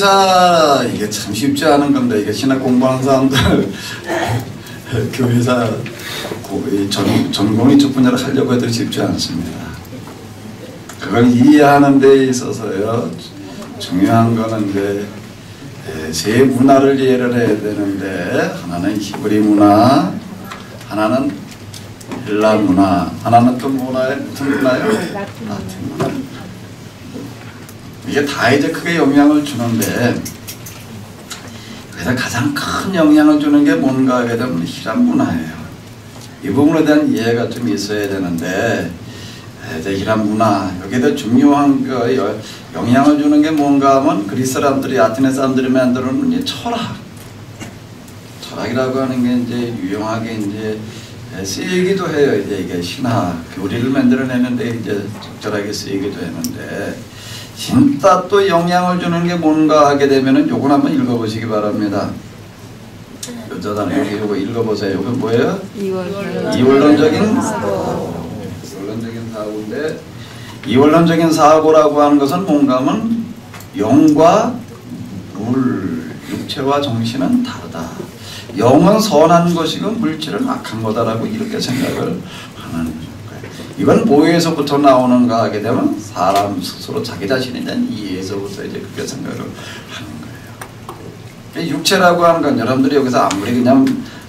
교회사 이게 참 쉽지 않은 건데 이게 신학 공부하는 사람들 교회사 전공이 쪽 분야를 하려고 해도 쉽지 않습니다. 그걸 이해하는 데 있어서요 중요한 거는 이제 세 문화를 이해를 해야 되는데 하나는 히브리 문화, 하나는 헬라 문화, 하나는 또 문화에 무슨 문화예요? 라틴 문화. 이게 다 이제 크게 영향을 주는데 그래서 가장 큰 영향을 주는 게 뭔가 하게 되면 히람 문화예요. 이 부분에 대한 이해가 좀 있어야 되는데 이제 히람 문화 여기에도 중요한 거 영향을 주는 게 뭔가 하면 그리스 사람들이 아테네 사람들이 만들어 놓은 철학이라고 하는 게 이제 유용하게 이제 쓰이기도 해요. 이제 이게 신학 교리를 만들어내는데 이제 적절하게 쓰이기도 했는데 진짜 또 영향을 주는 게 뭔가 하게 되면은 요건 한번 읽어보시기 바랍니다. 여기 요거 읽어보세요. 요거 뭐예요? 이원론적인 사고. 이원론적인 사고인데 이원론적인 사고라고 하는 것은 뭔가 하면 영과 물, 육체와 정신은 다르다. 영은 선한 것이고 물질은 악한 거다라고 이렇게 생각을 하는 거예요. 이건 뭐에서부터 나오는가 하게 되면 사람 스스로 자기 자신에 대한 이해에서부터 이제 그렇게 생각을 하는 거예요. 육체라고 하는 건 여러분들이 여기서 아무리 그냥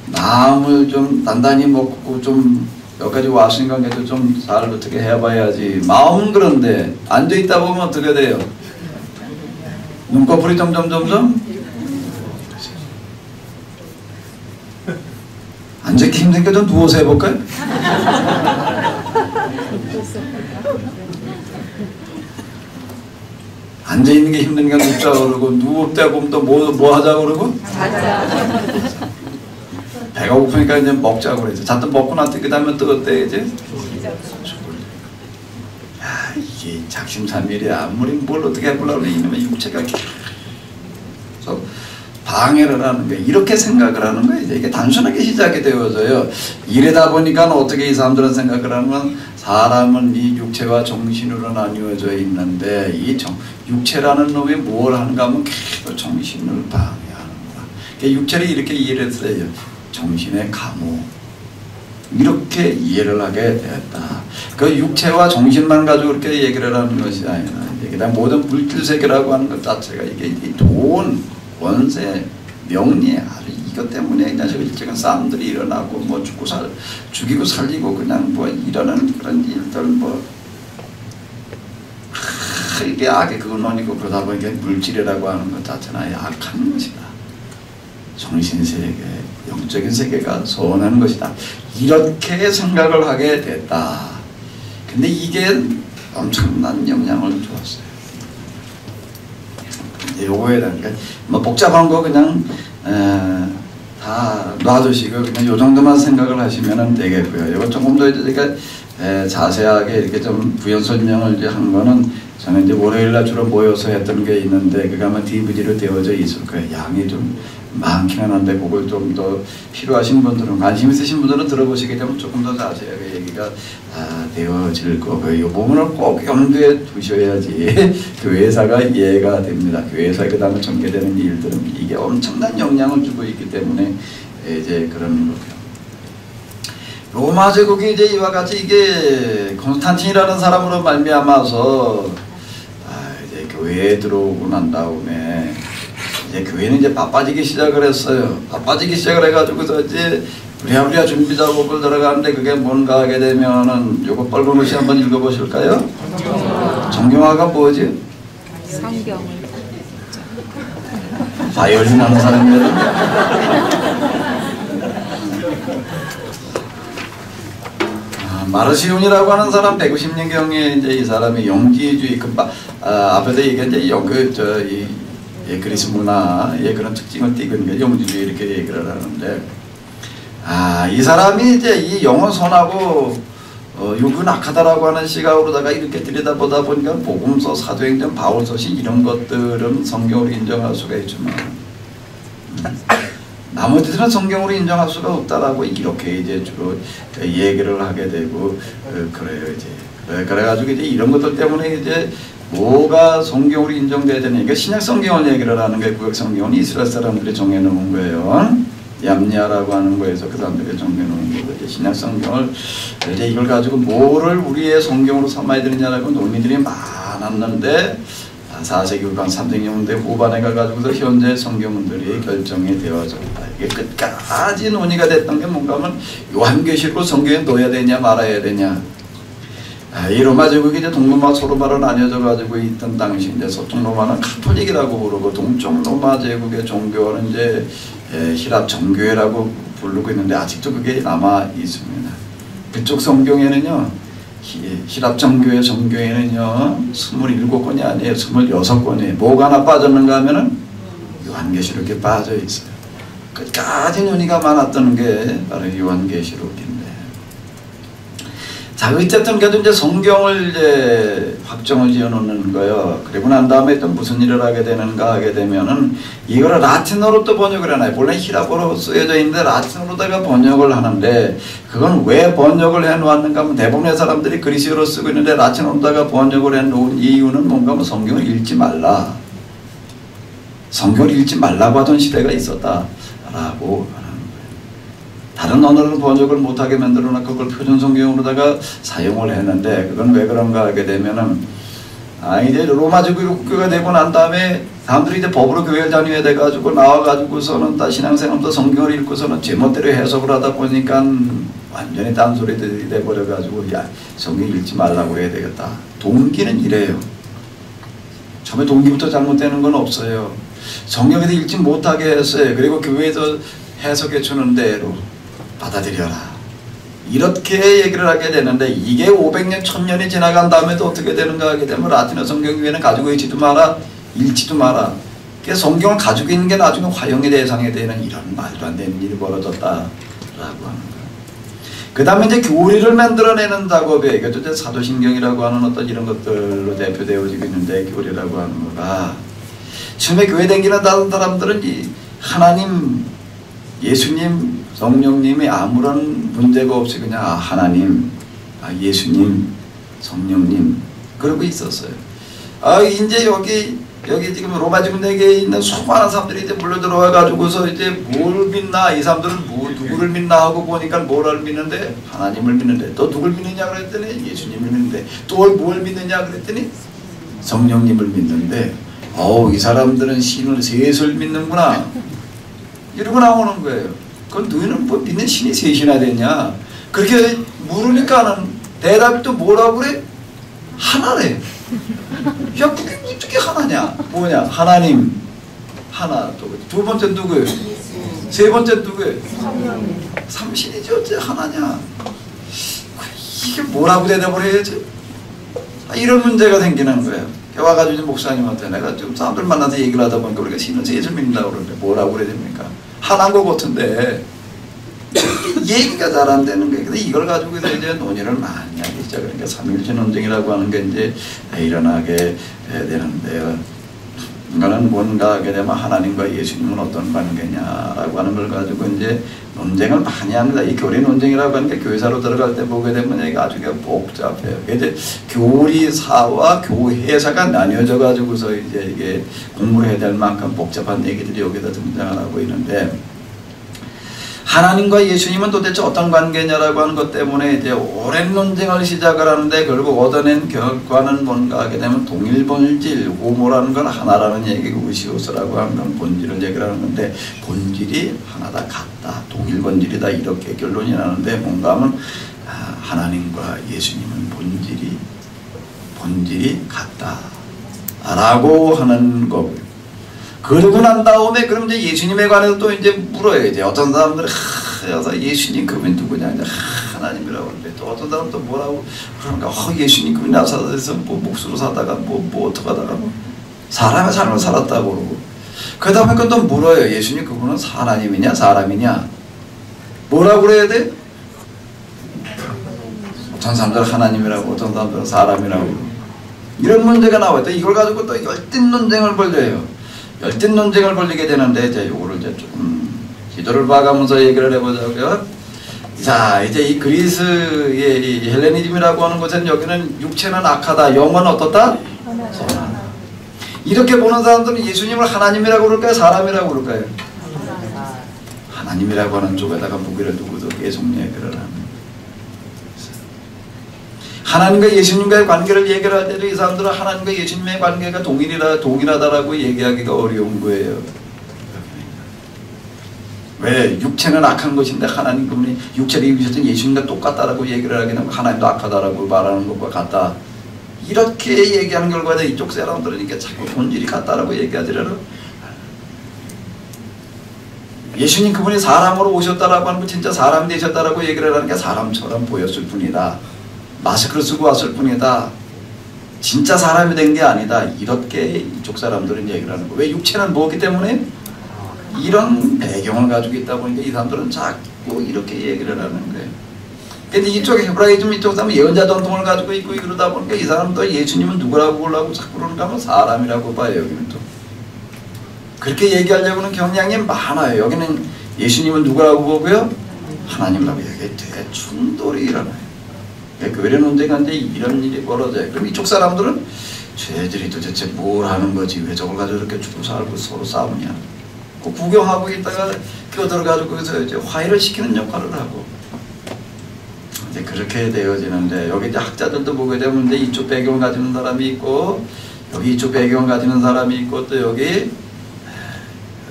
마음을 좀 단단히 먹고 좀 여기까지 왔으니까 그래도 좀 잘 어떻게 해봐야지. 마음은 그런데 앉아있다 보면 어떻게 돼요? 눈꺼풀이 점점 앉아있기 힘드니까 좀 누워서 해볼까요? 앉아있는 게 힘드니까 눕자고 그러고 누웠다 보면 또 뭐 하자고 그러고? 자자. 배가 고프니까 이제 먹자고 그러죠. 잔뜩 먹고 나서 그 다음에 또 어때 이제? 야 이게 작심삼일이야. 아무리 뭘 어떻게 해보려고 이놈의 육체가 계속 방해를 하는 거예요. 이렇게 생각을 하는 거예요. 이게 단순하게 시작이 되어서요. 이러다 보니까 어떻게 이 사람들은 생각을 하면 사람은 이 육체와 정신으로 나뉘어져 있는데 이 육체라는 놈이 뭘 하는가 하면 계속 정신을 방해하는 거야. 육체를 이렇게 이해를 했어요. 정신의 감옥. 이렇게 이해를 하게 되었다. 그 육체와 정신만 가지고 그렇게 얘기를 하는 것이 아니라 그다음 모든 물질 세계라고 하는 것 자체가 이게 돈, 권세, 명예 아주 이것 때문에 그냥 일찍은 싸움들이 일어나고 뭐 죽이고 살리고 그냥 뭐 이러는 그런 일들 뭐 이게 악의 근원이고 그러다 보니까 물질이라고 하는 것 자체는 약한 것이다. 정신세계, 영적인 세계가 선한 것이다. 이렇게 생각을 하게 됐다. 근데 이게 엄청난 영향을 주었어요. 요거에 대한 뭐 복잡한 거 그냥 다 놔두시고 그냥 요 정도만 생각을 하시면 되겠고요. 이거 조금 더 이제 자세하게 이렇게 좀 부연 설명을 이제 한 거는 저는 이제 월요일날 주로 모여서 했던 게 있는데 그게 아마 DVD로 되어져 있을 거예요. 양이 좀 많기는 한데 그걸 좀 더 필요하신 분들은 관심 있으신 분들은 들어보시게 되면 조금 더 자세하게 얘기가 되어질 거고요. 이 부분을 꼭 염두에 두셔야지 교회사가 이해가 됩니다. 교회사 그 다음에 전개되는 일들은 이게 엄청난 영향을 주고 있기 때문에 이제 그런 거고요. 로마 제국이 이제 이와 같이 이게 콘스탄틴이라는 사람으로 말미암아서 이제 교회에 들어오고 난 다음에 이제 교회는 이제 바빠지기 시작을 했어요. 바빠지기 시작을 해가지고서 이제 부랴부랴 준비 작업을 들어가는데 그게 뭔가 하게 되면은 요거 빨간 글씨 한번 읽어보실까요? 정경화가 뭐지? 성경을 바이올린 하는 사람이거든요. 마르시온이라고 하는 사람 150년경에 이제 이 사람이 영지주의 앞에서 얘기한 이제 그리스 문화의 그런 특징을 띠는 게 영지주의 이렇게 얘기를 하는데 이 사람이 이제 이 영은 선하고 육은 악하다라고 하는 시각으로다가 이렇게 들여다보다 보니까 복음서, 사도행전, 바울서시 이런 것들은 성경으로 인정할 수가 있지만 나머지들은 성경으로 인정할 수가 없다라고 이렇게 이제 주로 얘기를 하게 되고 그래요 이제. 그래가지고 이제 이런 것들 때문에 이제 뭐가 성경으로 인정돼야 되니까 신약 성경을 얘기를 하는 게 구약 성경은 이스라엘 사람들이 정해놓은 거예요. 얌야라고 하는 거에서 그 사람들이 정해놓은 거고 이제 신약 성경을 이제 이걸 가지고 뭐를 우리의 성경으로 삼아야 되느냐라고 논의들이 많았는데 4세기 후반 3세기 후반에 가가지고서 현재 성경들이 결정이 되어졌다. 이게 끝까지 논의가 됐던 게 뭔가 하면 요한계시록 성경에 넣어야 되냐 말아야 되냐. 이 로마 제국이 이제 동로마 서로마로 나뉘어져 가지고 있던 당시 이제 서쪽 로마는 카톨릭이라고 부르고 동쪽 로마 제국의 종교는 이제 히랍 정교회라고 부르고 있는데 아직도 그게 남아 있습니다. 그쪽 성경에는요, 히랍 정교회 정교회는요 27권이 아니에요. 26권이에요. 뭐가 하나 빠졌는가 하면은 요한계시록에 빠져 있어요. 끝까지 논의가 많았던 게 바로 요한계시록입니다. 자, 어쨌든 그래도 이제 성경을 이제 확정을 지어 놓는 거예요. 그리고 난 다음에 또 무슨 일을 하게 되는가 하게 되면은 이거를 라틴어로 또 번역을 해놔요. 본래 히랍어로 쓰여져 있는데 라틴어로다가 번역을 하는데 그건 왜 번역을 해 놓았는가 하면 대부분의 사람들이 그리스어로 쓰고 있는데 라틴어로다가 번역을 해 놓은 이유는 뭔가 하면 성경을 읽지 말라. 성경을 읽지 말라고 하던 시대가 있었다라고 다른 언어로 번역을 못하게 만들어놓고 그걸 표준성경으로다가 사용을 했는데 그건 왜 그런가 하게 되면은 이제 로마 제국가 되고 난 다음에 사람들이 이제 법으로 교회를 다녀야 돼가지고 나와가지고서는 다 신앙생활도 성경을 읽고서는 제멋대로 해석을 하다 보니까 완전히 딴소리들이 돼버려가지고 야 성경 읽지 말라고 해야 되겠다. 동기는 이래요. 처음에 동기부터 잘못되는 건 없어요. 성경에서 읽지 못하게 했어요. 그리고 교회에서 해석해 주는 대로 받아들여라. 이렇게 얘기를 하게 되는데 이게 500년, 1000년이 지나간 다음에도 어떻게 되는가 하게 되면 라틴어 성경 위에는 가지고 있지도 마라, 읽지도 마라. 그래서 성경을 가지고 있는 게 나중에 화형의 대상이 되는 이런 말도 안 되는 일이 벌어졌다라고 하는 거예요. 그 다음에 이제 교리를 만들어내는 작업에 이것도 이제 사도신경이라고 하는 어떤 이런 것들로 대표되어지고 있는데 교리라고 하는 거가 처음에 교회 다니는 다른 사람들은 이 하나님, 예수님, 성령님이 아무런 문제가 없이 그냥 하나님, 예수님, 성령님 그러고 있었어요. 이제 여기 지금 로마 지금 내게 있는 수많은 사람들이 이제 물려 들어와 가지고서 이제 뭘 믿나 이 사람들은 누구를 믿나 하고 보니까 뭐를 믿는데 하나님을 믿는데 또 누굴 믿느냐 그랬더니 예수님을 믿는데 또 뭘 믿느냐 그랬더니 성령님을 믿는데 이 사람들은 신을 셋을 믿는구나 이러고 나오는 거예요. 그건 너희는 뭐 믿는 신이 셋이나 되냐? 그렇게 물으니까는 대답이 또 뭐라고 그래? 하나래. 야, 그게 어떻게 하나냐? 뭐냐? 하나님. 하나. 또 두 번째 누구예요? 세 번째 누구예요? 삼신이지 어째 하나냐? 이게 뭐라고 대답을 해야지? 이런 문제가 생기는 거예요. 와가지고 목사님한테 내가 좀 사람들 만나서 얘기를 하다 보니까 우리가 신은 셋을 믿는다고 그러는데 뭐라고 그래야 됩니까? 하나인 것 같은데 얘기가 잘 안 되는 거예요. 근데 이걸 가지고 이제 논의를 많이 하기 시작하니까 삼일체 논쟁이라고 하는 게 이제 일어나게 되는데요. 이거는 뭔가 하게 되면 하나님과 예수님은 어떤 관계냐라고 하는 걸 가지고 이제 논쟁을 많이 합니다. 이 교리 논쟁이라고 하는 게 교회사로 들어갈 때 보게 되면 이게 아주 복잡해요. 이제 교리사와 교회사가 나뉘어져 가지고서 이제 이게 공부를 해야 될 만큼 복잡한 얘기들이 여기다 등장을 하고 있는데 하나님과 예수님은 도대체 어떤 관계냐라고 하는 것 때문에 이제 오랜 논쟁을 시작을 하는데 결국 얻어낸 결과는 뭔가 하게 되면 동일본질, 호모라는 건 하나라는 얘기고 우시오스라고 하는 건 본질을 얘기를 하는 건데 본질이 하나다 같다, 동일본질이다 이렇게 결론이 나는데 뭔가 하면 하나님과 예수님은 본질이 같다 라고 하는 거고요. 그러고 난 다음에 그럼 이제 예수님에 관해서 또 이제 물어요. 이제 어떤 사람들은 예수님 그분이 누구냐 이제 하나님이라고 하는데 또 어떤 사람은 또 뭐라고 그러니까 예수님 그분이 나사렛에서 뭐 목수로 사다가 뭐 어떻게 하다가 사람의 삶을 살았다고 그러고 그 다음에 또 물어요. 예수님 그분은 하나님이냐 사람이냐 뭐라고 그래야 돼? 어떤 사람들은 하나님이라고 어떤 사람들은 사람이라고 이런 문제가 나와요. 또 이걸 가지고 또 열띤 논쟁을 벌려요. 열띤 논쟁을 벌리게 되는데 이제 요거를 이제 좀 기도를 봐가면서 얘기를 해보자고요. 자, 이제 이 그리스의 이 헬레니즘이라고 하는 것은 여기는 육체는 악하다, 영은 어떻다? 선하다. 이렇게 보는 사람들은 예수님을 하나님이라고 그럴까요? 사람이라고 그럴까요? 하나님이라고 하는 쪽에다가 무게를 두고도 계속 얘기를 합니다. 하나님과 예수님과의 관계를 얘기할 때도 이 사람들은 하나님과 예수님의 관계가 동일하다라고 얘기하기가 어려운 거예요. 왜? 육체는 악한 것인데 하나님 그분이 육체를 입으셨던 예수님과 똑같다라고 얘기를 하게 되면 하나님도 악하다라고 말하는 것과 같다. 이렇게 얘기하는 결과에 이쪽 사람들은 이렇게 자꾸 본질이 같다라고 얘기하더라도 예수님 그분이 사람으로 오셨다라고 하는 거 진짜 사람이 되셨다라고 얘기를 하는 게 사람처럼 보였을 뿐이다. 마스크를 쓰고 왔을 뿐이다. 진짜 사람이 된 게 아니다. 이렇게 이쪽 사람들은 얘기를 하는 거예요. 왜? 육체는 뭐기 때문에? 이런 배경을 가지고 있다 보니까 이 사람들은 자꾸 이렇게 얘기를 하는 거예요. 근데 이쪽에 헤브라이즘 이쪽 사람은 예언자 전통을 가지고 있고 이러다 보니까 이 사람도 예수님은 누구라고 보려고 자꾸 그러는가 하면 사람이라고 봐요. 여기는 또 그렇게 얘기하려고는 경향이 많아요. 여기는 예수님은 누구라고 보고요? 하나님이라고 얘기해. 충돌이 일어나요. 교회 논쟁한데 이런 일이 벌어져요. 그럼 이쪽 사람들은 쟤들이 도대체 뭘 하는 거지? 왜 저걸 가지고 이렇게 죽고 살고 서로 싸우냐? 그 구경하고 있다가 끼어들어가지고 거기서 이제 화해를 시키는 역할을 하고 이제 그렇게 되어지는데 여기 이제 학자들도 보게 되면 이제 이쪽 배경을 가지는 사람이 있고 여기 이쪽 배경을 가지는 사람이 있고 또 여기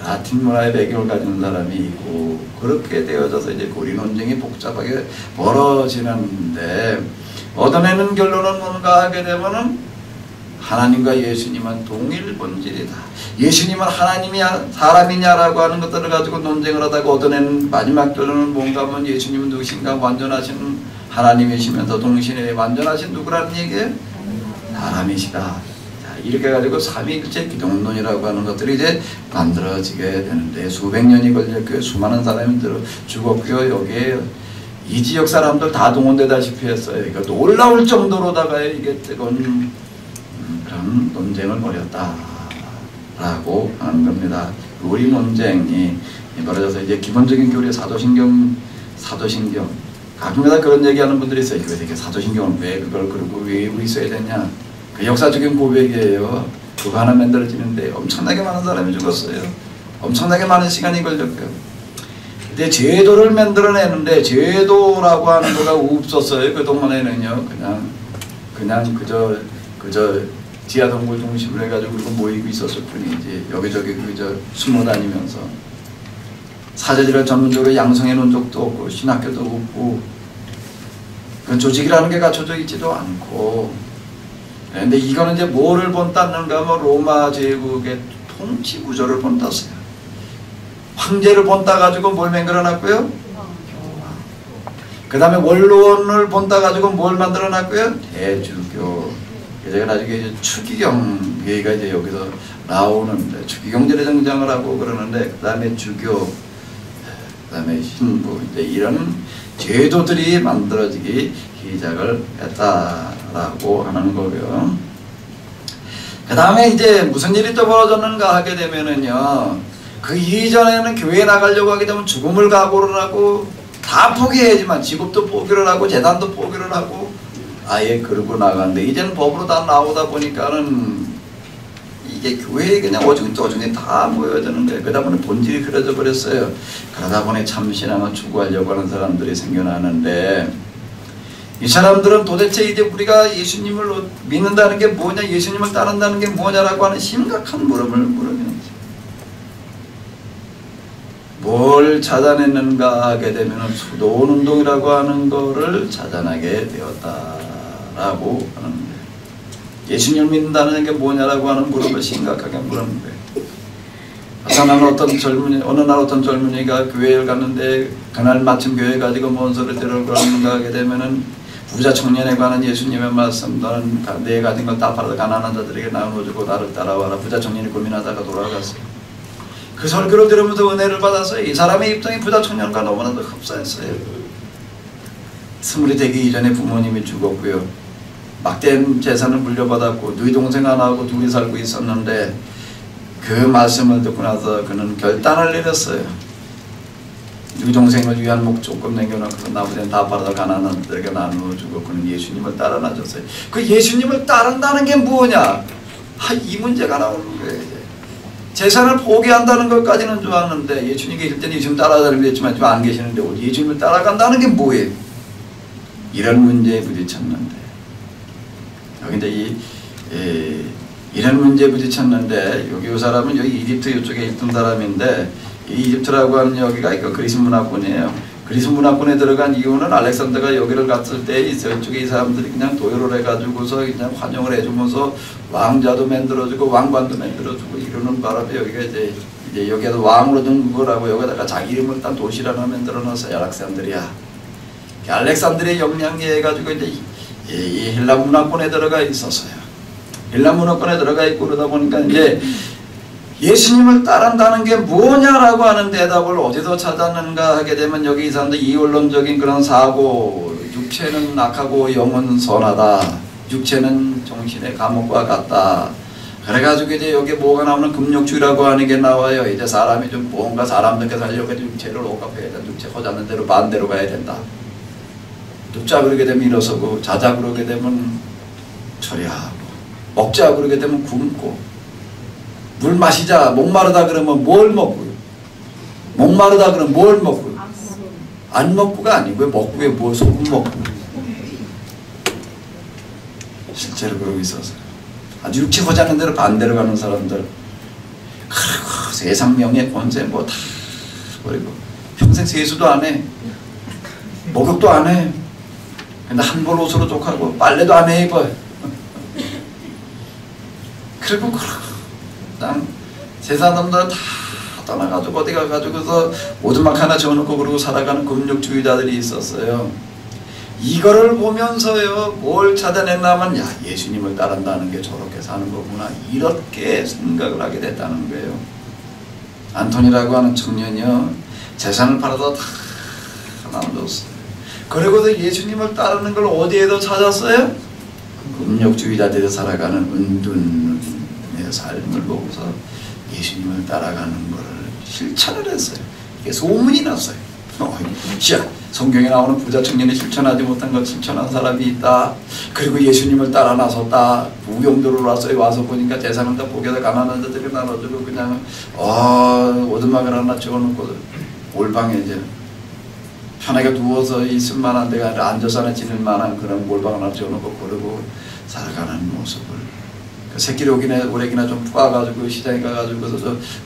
라틴 문화의 배경을 가지는 사람이 있고 그렇게 되어져서 이제 고리 논쟁이 복잡하게 벌어지는데 얻어내는 결론은 뭔가 하게 되면은 하나님과 예수님은 동일 본질이다. 예수님은 하나님이냐 사람이냐라고 하는 것들을 가지고 논쟁을 하다가 얻어내는 마지막 결론은 뭔가 하면 예수님은 누구신가? 완전하신 하나님이시면서 동시에 완전하신 누구라는 얘기예요? 사람이시다. 이렇게 해가지고 삼위일체 기독론이라고 하는 것들이 이제 만들어지게 되는데 수백 년이 걸렸고요. 수많은 사람이 죽었고요. 여기에 이 지역 사람들 다 동원되다시피 했어요. 그러니까 놀라울 정도로다가 이게 뜨거운 그런 논쟁을 벌였다라고 하는 겁니다. 우리 논쟁이 벌어져서 이제 기본적인 교리 사도신경 가끔가다 그런 얘기하는 분들이 있어요. 이게 사도신경을 왜 그걸 그러고 왜 외우고 있어야 되냐? 그 역사적인 고백이에요. 그거 하나 만들어지는데 엄청나게 많은 사람이 죽었어요. 엄청나게 많은 시간이 걸렸고요. 근데 제도를 만들어내는데 제도라고 하는 거가 없었어요. 그동안에는요. 그냥 그저 지하동굴 중심으로 해가지고 그거 모이고 있었을 뿐이지 여기저기 그저 숨어 다니면서 사제들을 전문적으로 양성해 놓은 적도 없고 신학교도 없고 그 조직이라는 게 갖춰져 있지도 않고 근데 이거는 이제 뭐를 본따는가 하면 로마 제국의 통치 구조를 본땄어요. 황제를 본따 가지고 뭘 만들어놨고요? 그 다음에 원로원을 본따 가지고 뭘 만들어놨고요? 대주교. 제가 나중에 추기경 얘기가 이제 여기서 나오는데 추기경제를 정장을 하고 그러는데 그 다음에 주교, 그 다음에 신부 이제 이런 제도들이 만들어지기 시작을 했다라고 하는 거고요. 그 다음에 이제 무슨 일이 또 벌어졌는가 하게 되면은요, 그 이전에는 교회에 나가려고 하게 되면 죽음을 각오를 하고 다 포기해야지만 직업도 포기를 하고 재단도 포기를 하고 아예 그러고 나가는데 이제는 법으로 다 나오다 보니까는 이게 교회에 그냥 어중이 다 모여야 되는 거예요. 그러다 보니 본질이 그려져 버렸어요. 그러다 보니 참신앙을 추구하려고 하는 사람들이 생겨나는데 이 사람들은 도대체 이제 우리가 예수님을 믿는다는 게 뭐냐, 예수님을 따른다는 게 뭐냐라고 하는 심각한 물음을 물으면서 뭘 찾아냈는가 하게 되면 수도원운동이라고 하는 거를 찾아나게 되었다라고 하는 거예요. 예수님을 믿는다는 게 뭐냐라고 하는 물음을 심각하게 물은 거예요. 어느 날 어떤 젊은이가 교회를 갔는데 그날 마침 교회 가지고 뭔 소리 들어가는가 하게 되면은 부자 청년에 관한 예수님의 말씀, 너는 내 가진 걸 다 팔아서 가난한 자들에게 나눠주고 나를 따라와라. 부자 청년이 고민하다가 돌아갔어요. 그 설교를 들으면서 은혜를 받았어요. 이 사람의 입장이 부자 청년과 너무나도 흡사했어요. 스물이 되기 이전에 부모님이 죽었고요. 막대한 재산을 물려받았고 누이 동생 하나하고 둘이 살고 있었는데 그 말씀을 듣고 나서 그는 결단을 내렸어요. 유동생을 위한 목조금 남겨놓고 나머지는 다 팔아서 가난한 자들에게 나누어주고 그는 예수님을 따라 나섰어요. 그 예수님을 따른다는 게 뭐냐? 이 문제가 나오는 거예요. 이제. 재산을 포기한다는 것까지는 좋았는데 예수님 계실 때는 예수님 따라가는 게 있지만 지금 안 계시는데 예수님을 따라간다는 게 뭐예요? 이런 문제에 부딪혔는데 여기 이제 이런 문제에 부딪혔는데 여기 이 사람은 여기 이집트 이쪽에 있던 사람인데 이 이집트라고 하는 여기가 그리스 문화권이에요. 그리스 문화권에 들어간 이유는 알렉산더가 여기를 갔을 때 이쪽에 이 사람들이 그냥 도열을 해가지고서 그냥 환영을 해주면서 왕자도 만들어주고 왕관도 만들어주고 이러는 바람에 여기가 이제 여기에서 왕으로 둔 거라고 여기다가 자기 이름을 딴 도시를 하나 만들어놨어요. 알렉산드리아. 알렉산드리아 영향에 해가지고 이제 이 헬라 문화권에 들어가 있었어요. 헬라 문화권에 들어가 있고 그러다 보니까 이제 예수님을 따른다는 게 뭐냐라고 하는 대답을 어디서 찾았는가 하게 되면 여기 이 사람들 이원론적인 그런 사고, 육체는 악하고 영은 선하다. 육체는 정신의 감옥과 같다. 그래가지고 이제 여기 뭐가 나오는 금욕주의라고 하는 게 나와요. 이제 사람이 좀 뭔가 사람들께 살려고 육체를 억압해야 된다. 육체 허잡는 대로 반대로 가야 된다. 눕자 그러게 되면 일어서고, 자자 그러게 되면 처리하고, 먹자 그러게 되면 굶고, 물 마시자 목마르다 그러면 뭘 먹고요? 목마르다 그러면 뭘 먹고요? 안 먹고가 아니고요. 먹고에 뭐 소금 먹고. 실제로 그러고 있어서 아주 육체 허자는 대로 반대로 가는 사람들. 그리고 세상 명예 권세 뭐 다 버리고 평생 세수도 안 해. 목욕도 안 해. 근데 한 벌 옷으로 족하고 빨래도 안 해 입어요. 그리고 세상 사람들 다 떠나가지고 어디 가가지고서 오두막 하나 지어놓고 그러고 살아가는 금욕주의자들이 있었어요. 이거를 보면서요 뭘 찾아냈냐면 야 예수님을 따른다는 게 저렇게 사는 거구나 이렇게 생각을 하게 됐다는 거예요. 안토니라고 하는 청년이요 재산을 팔아서 다 나눠줬어요. 그리고도 예수님을 따르는 걸 어디에도 찾았어요? 금욕주의자들이 살아가는 은둔의 삶을 보고서 예수님을 따라가는 것을 실천을 했어요. 이게 소문이 났어요. 성경에 나오는 부자 청년이 실천하지 못한 걸 실천한 사람이 있다. 그리고 예수님을 따라 나섰다. 부경도로 와서 보니까 재산을 다 포기해서 가난한 자들에게 나눠주고 그냥 오두막을 하나 지어놓고 몰방에 이제 편하게 누워서 있을 만한 데가 아니라 앉아서 하나 지낼 만한 그런 몰방 하나 지어놓고 그러고 살아가는 모습을 그 새끼를 오래기나 좀 푸아가지고 시장에 가가지고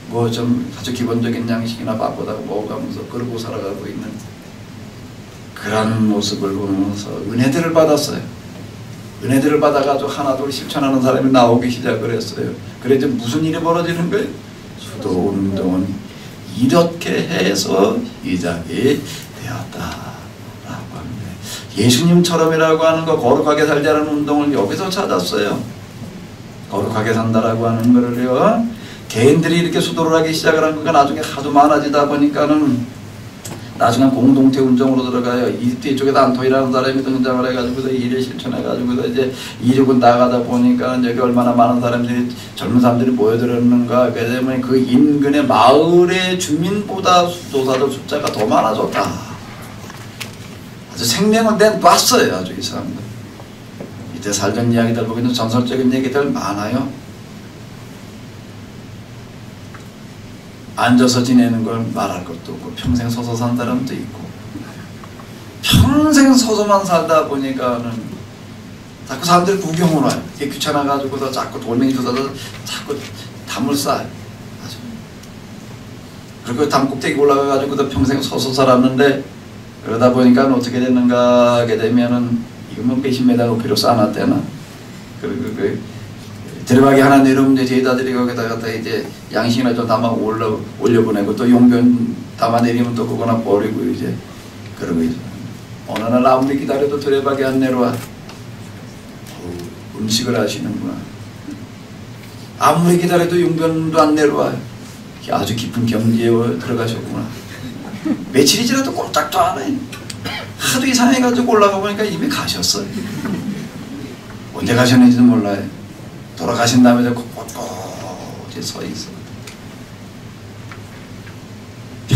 뭐 좀 아주 기본적인 양식이나 밥보다가 먹어가면서 그러고 살아가고 있는 그런 모습을 보면서 은혜들을 받았어요. 은혜들을 받아가지고 하나둘 실천하는 사람이 나오기 시작을 했어요. 그래 이제 무슨 일이 벌어지는 거예요? 수도운동은 이렇게 해서 시작이 되었다라고 합니다. 예수님처럼이라고 하는 거 거룩하게 살자는 운동을 여기서 찾았어요. 거룩하게 산다라고 하는 거를요. 개인들이 이렇게 수도를 하기 시작을 한 거가 나중에 하도 많아지다 보니까는 나중에 공동체 운동으로 들어가요. 이쪽에도 안토이라는 사람이 등장을 해가지고서 일을 실천해가지고서 이제 이륙은 나가다 보니까 여기 얼마나 많은 사람들이 젊은 사람들이 모여들었는가. 그러면 그 인근의 마을의 주민보다 수도사들 숫자가 더 많아졌다. 아주 생명을 내놨어요. 아주 이 사람들. 이때 살던 이야기들 보기는 전설적인 얘기들 많아요. 앉아서 지내는 걸 말할 것도 없고 평생 서서 산 사람도 있고 평생 서서만 살다 보니까는 자꾸 사람들이 구경을 와요. 이게 귀찮아가지고서 자꾸 돌멩이 주워서 자꾸 담을 쌓아요. 아주. 그리고 담 꼭대기 올라가가지고도 평생 서서 살았는데 그러다 보니까 어떻게 됐는가 하게 되면은 이거 뭐 몇십 메다 높이로 쌓아놨대나 그리고 들어가게 하나 내려오면 이제 제자들이 거기다 갖다 이제 양식이나 좀 담아 올려보내고 또 용변 담아 내리면 또 그거나 버리고 이제 그러고 있어요. 어느 날 아무리 기다려도 들어가게 안 내려와. 음식을 하시는구나. 아무리 기다려도 용변도 안 내려와요. 아주 깊은 경지에 들어가셨구나. 며칠이 지나도 꼼짝도 안 해. 하도 이상해가지고 올라가 보니까 이미 가셨어요. 언제 가셨는지도 몰라요. 돌아가신 다음에 꼿꼿이 서 있어.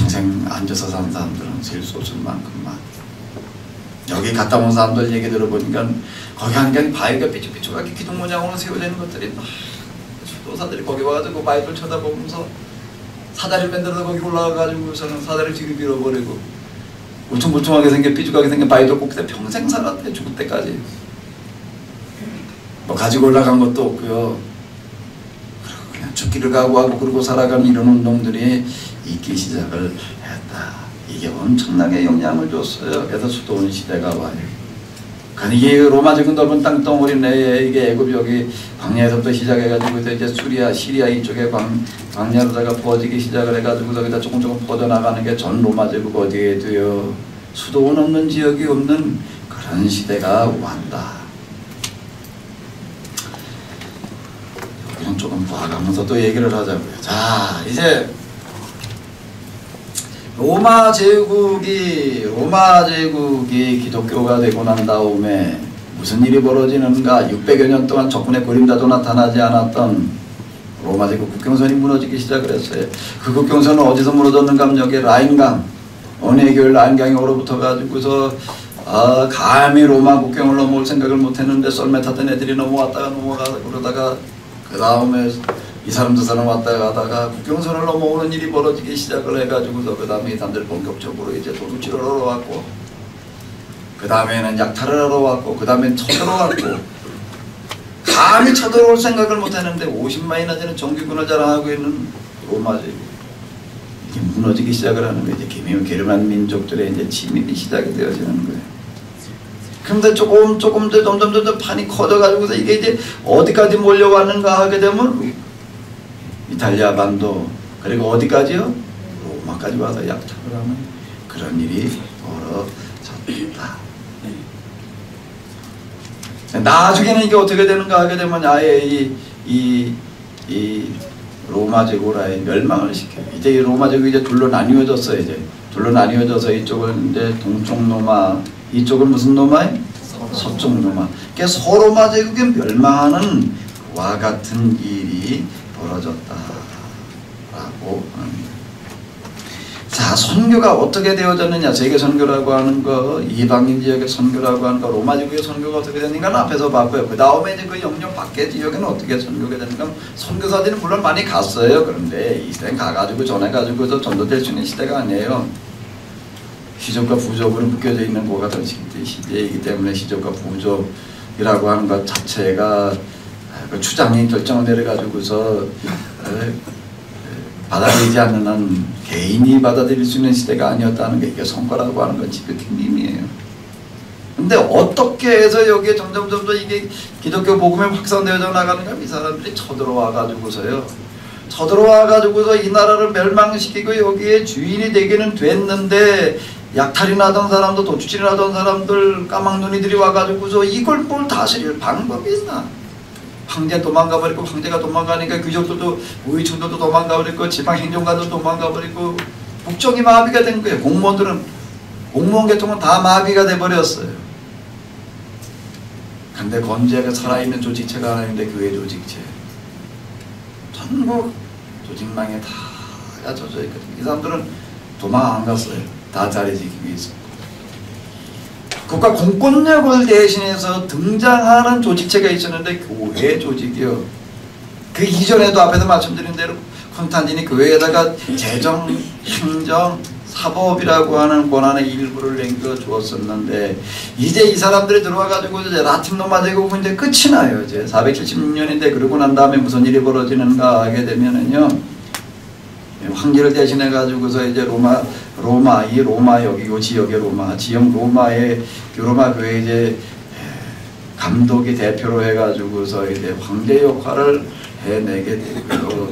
평생 앉아서 산 사람들은 셀 수 없을 만큼만. 여기 갔다 온 사람들 얘기 들어보니까 거기 하니까 바위가 삐죽삐죽하게 기둥 모양으로 세워지는 것들이 막 수도사들이 거기 와가지고 바위를 쳐다보면서 사다리를 만들어서 거기 올라가가지고서는 사다리를 뒤로 밀어버리고 울퉁불퉁하게 생긴 삐죽하게 생긴 바위도 꼭 평생 살았대. 죽을 때까지. 뭐 가지고 올라간 것도 없고요. 그냥 죽기를 각오하고 그러고 살아가는 이런 운동들이 있기 시작을 했다. 이게 엄청나게 영향을 줬어요. 그래서 수도원 시대가 와요. 그러니까 이게 로마적인 넓은 땅덩어리 내에 이게 애굽 여기 광야에서부터 시작해가지고 이제 시리아 이쪽에 광야로다가 퍼지기 시작을 해가지고 거기다 조금 퍼져나가는 게 전 로마 제국 어디에도요. 수도원 없는 지역이 없는 그런 시대가 왔다. 여기는 조금 봐가면서 또 얘기를 하자고요. 자, 이제 로마 제국이 기독교가 되고 난 다음에 무슨 일이 벌어지는가. 600여 년 동안 적군의 그림자도 나타나지 않았던 로마 제국 국경선이 무너지기 시작을 했어요. 그 국경선은 어디서 무너졌는가 하면 여기 라인강, 언해교일 라인강에 얼어붙어 가지고서 감히 로마 국경을 넘어올 생각을 못했는데 썰매 탔던 애들이 넘어가다가 그러다가 그 다음에 이 사람 저 사람 왔다 가다가 국경선을 넘어오는 일이 벌어지기 시작을 해가지고서 그 다음에 이 사람들 본격적으로 이제 도둑질을 하러 왔고, 그 다음에는 약탈을 하러 왔고, 그 다음엔 쳐들어왔고, 감히 쳐들어올 생각을 못했는데 50만이나 되는 정규군을 자랑하고 있는 로마 제국 이게 무너지기 시작을 하는 거예요. 이제 게르만 민족들의 이제 침입이 시작이 되어지는 거예요. 그런데 조금 점점 판이 커져가지고서 이게 이제 어디까지 몰려왔는가 하게 되면 이탈리아 반도, 그리고 어디까지요? 로마까지 와서 약탈을 하는 그런 일이 벌어졌다. 나중에는 이게 어떻게 되는가 하게 되면 아예 이 로마 제국을 아예 멸망을 시켜요. 이제 이 로마 제국이 이제 둘로 나뉘어졌어요. 둘로 나뉘어져서 이쪽은 이제 동쪽 로마, 이쪽은 무슨 로마예요? 서쪽 로마. 그러니까 서로마 제국이 멸망하는 와 같은 일이 벌어졌다라고 합니다. 자, 선교가 어떻게 되어졌느냐. 세계 선교라고 하는 거, 이방인 지역의 선교라고 하는 거, 로마 지역의 선교가 어떻게 되는가는 앞에서 봤고요. 그 다음에 이제 그 영역 밖의 지역에는 어떻게 선교가 되는가. 선교사들은 물론 많이 갔어요. 그런데 이 시대에 가가지고 전해가지고 전도될 수 있는 시대가 아니에요. 시족과 부족으로 묶여져 있는 것 같은 시대이기 때문에 시족과 부족이라고 하는 것 자체가 그 추장이 결정을 내려가지고서 받아들이지 않는 한 개인이 받아들일 수 있는 시대가 아니었다는 게 이게 성과라고 하는 건 지극히 의미예요. 근데 어떻게 해서 여기에 점점 이게 기독교 복음이 확산되어져 나가는가. 이 사람들이 쳐들어와가지고서요. 쳐들어와가지고서 이 나라를 멸망시키고 여기에 주인이 되기는 됐는데 약탈이나 하던 사람도 도주질이나 하던 사람들 까막눈이들이 와가지고서 이걸 뭘 다스릴 방법이 있나. 황제 도망가버리고, 황제가 도망가니까 귀족들도 우위층들도 도망가버리고, 지방행정관도 도망가버리고, 국정이 마비가 된 거예요. 공무원들은, 공무원 계통은 다 마비가 돼버렸어요. 근데 건재하게 살아있는 조직체가 하나 있는데 교회 조직체. 전부 조직망에 다 갇혀져 있거든요. 이 사람들은 도망 안 갔어요. 다 자리 지키기 위해서. 국가 공권력을 대신해서 등장하는 조직체가 있었는데 교회 조직이요. 그 이전에도 앞에서 말씀드린 대로 콘스탄틴이 교회에다가 재정, 행정, 사법이라고 하는 권한의 일부를 남겨주었었는데 이제 이 사람들이 들어와가지고 이제 라틴 로마 제국은 이제 끝이 나요. 이제 476년인데 그러고 난 다음에 무슨 일이 벌어지는가 하게 되면은요. 황제를 대신해 가지고서 이제 로마 여기 요 지역의 로마 지역 로마의 로마 교회 이제 감독이 대표로 해 가지고서 이제 황제 역할을 해내게 되고요.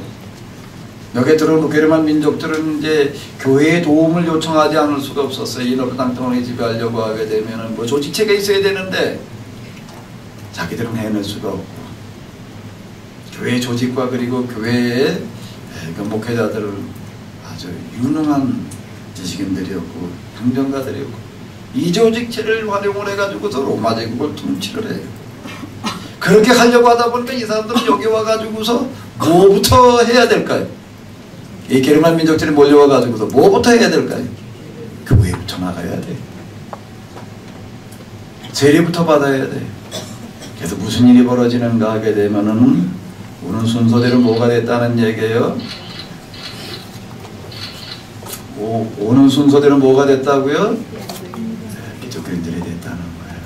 여기에 들어온 게르만 민족들은 이제 교회의 도움을 요청하지 않을 수가 없었어요. 이 넓은 땅덩어리 지배하려고 하게 되면은 뭐 조직체가 있어야 되는데 자기들은 해낼 수가 없고 교회 조직과 그리고 교회의 그 목회자들은 아주 유능한 지식인들이었고 행정가들이었고 이 조직체를 활용을 해가지고서 로마 제국을 통치를 해요. 그렇게 하려고 하다 보니까 이 사람들은 여기 와가지고서 뭐부터 해야 될까요? 이 게르만 민족들이 몰려와가지고서 뭐부터 해야 될까요? 교회부터 나가야 돼. 세례부터 받아야 돼. 그래서 무슨 일이 벌어지는가 하게 되면은 오는 순서대로 뭐가 됐다는 얘기예요? 오는 순서대로 뭐가 됐다고요? 기독교인들이 됐다는 거예요.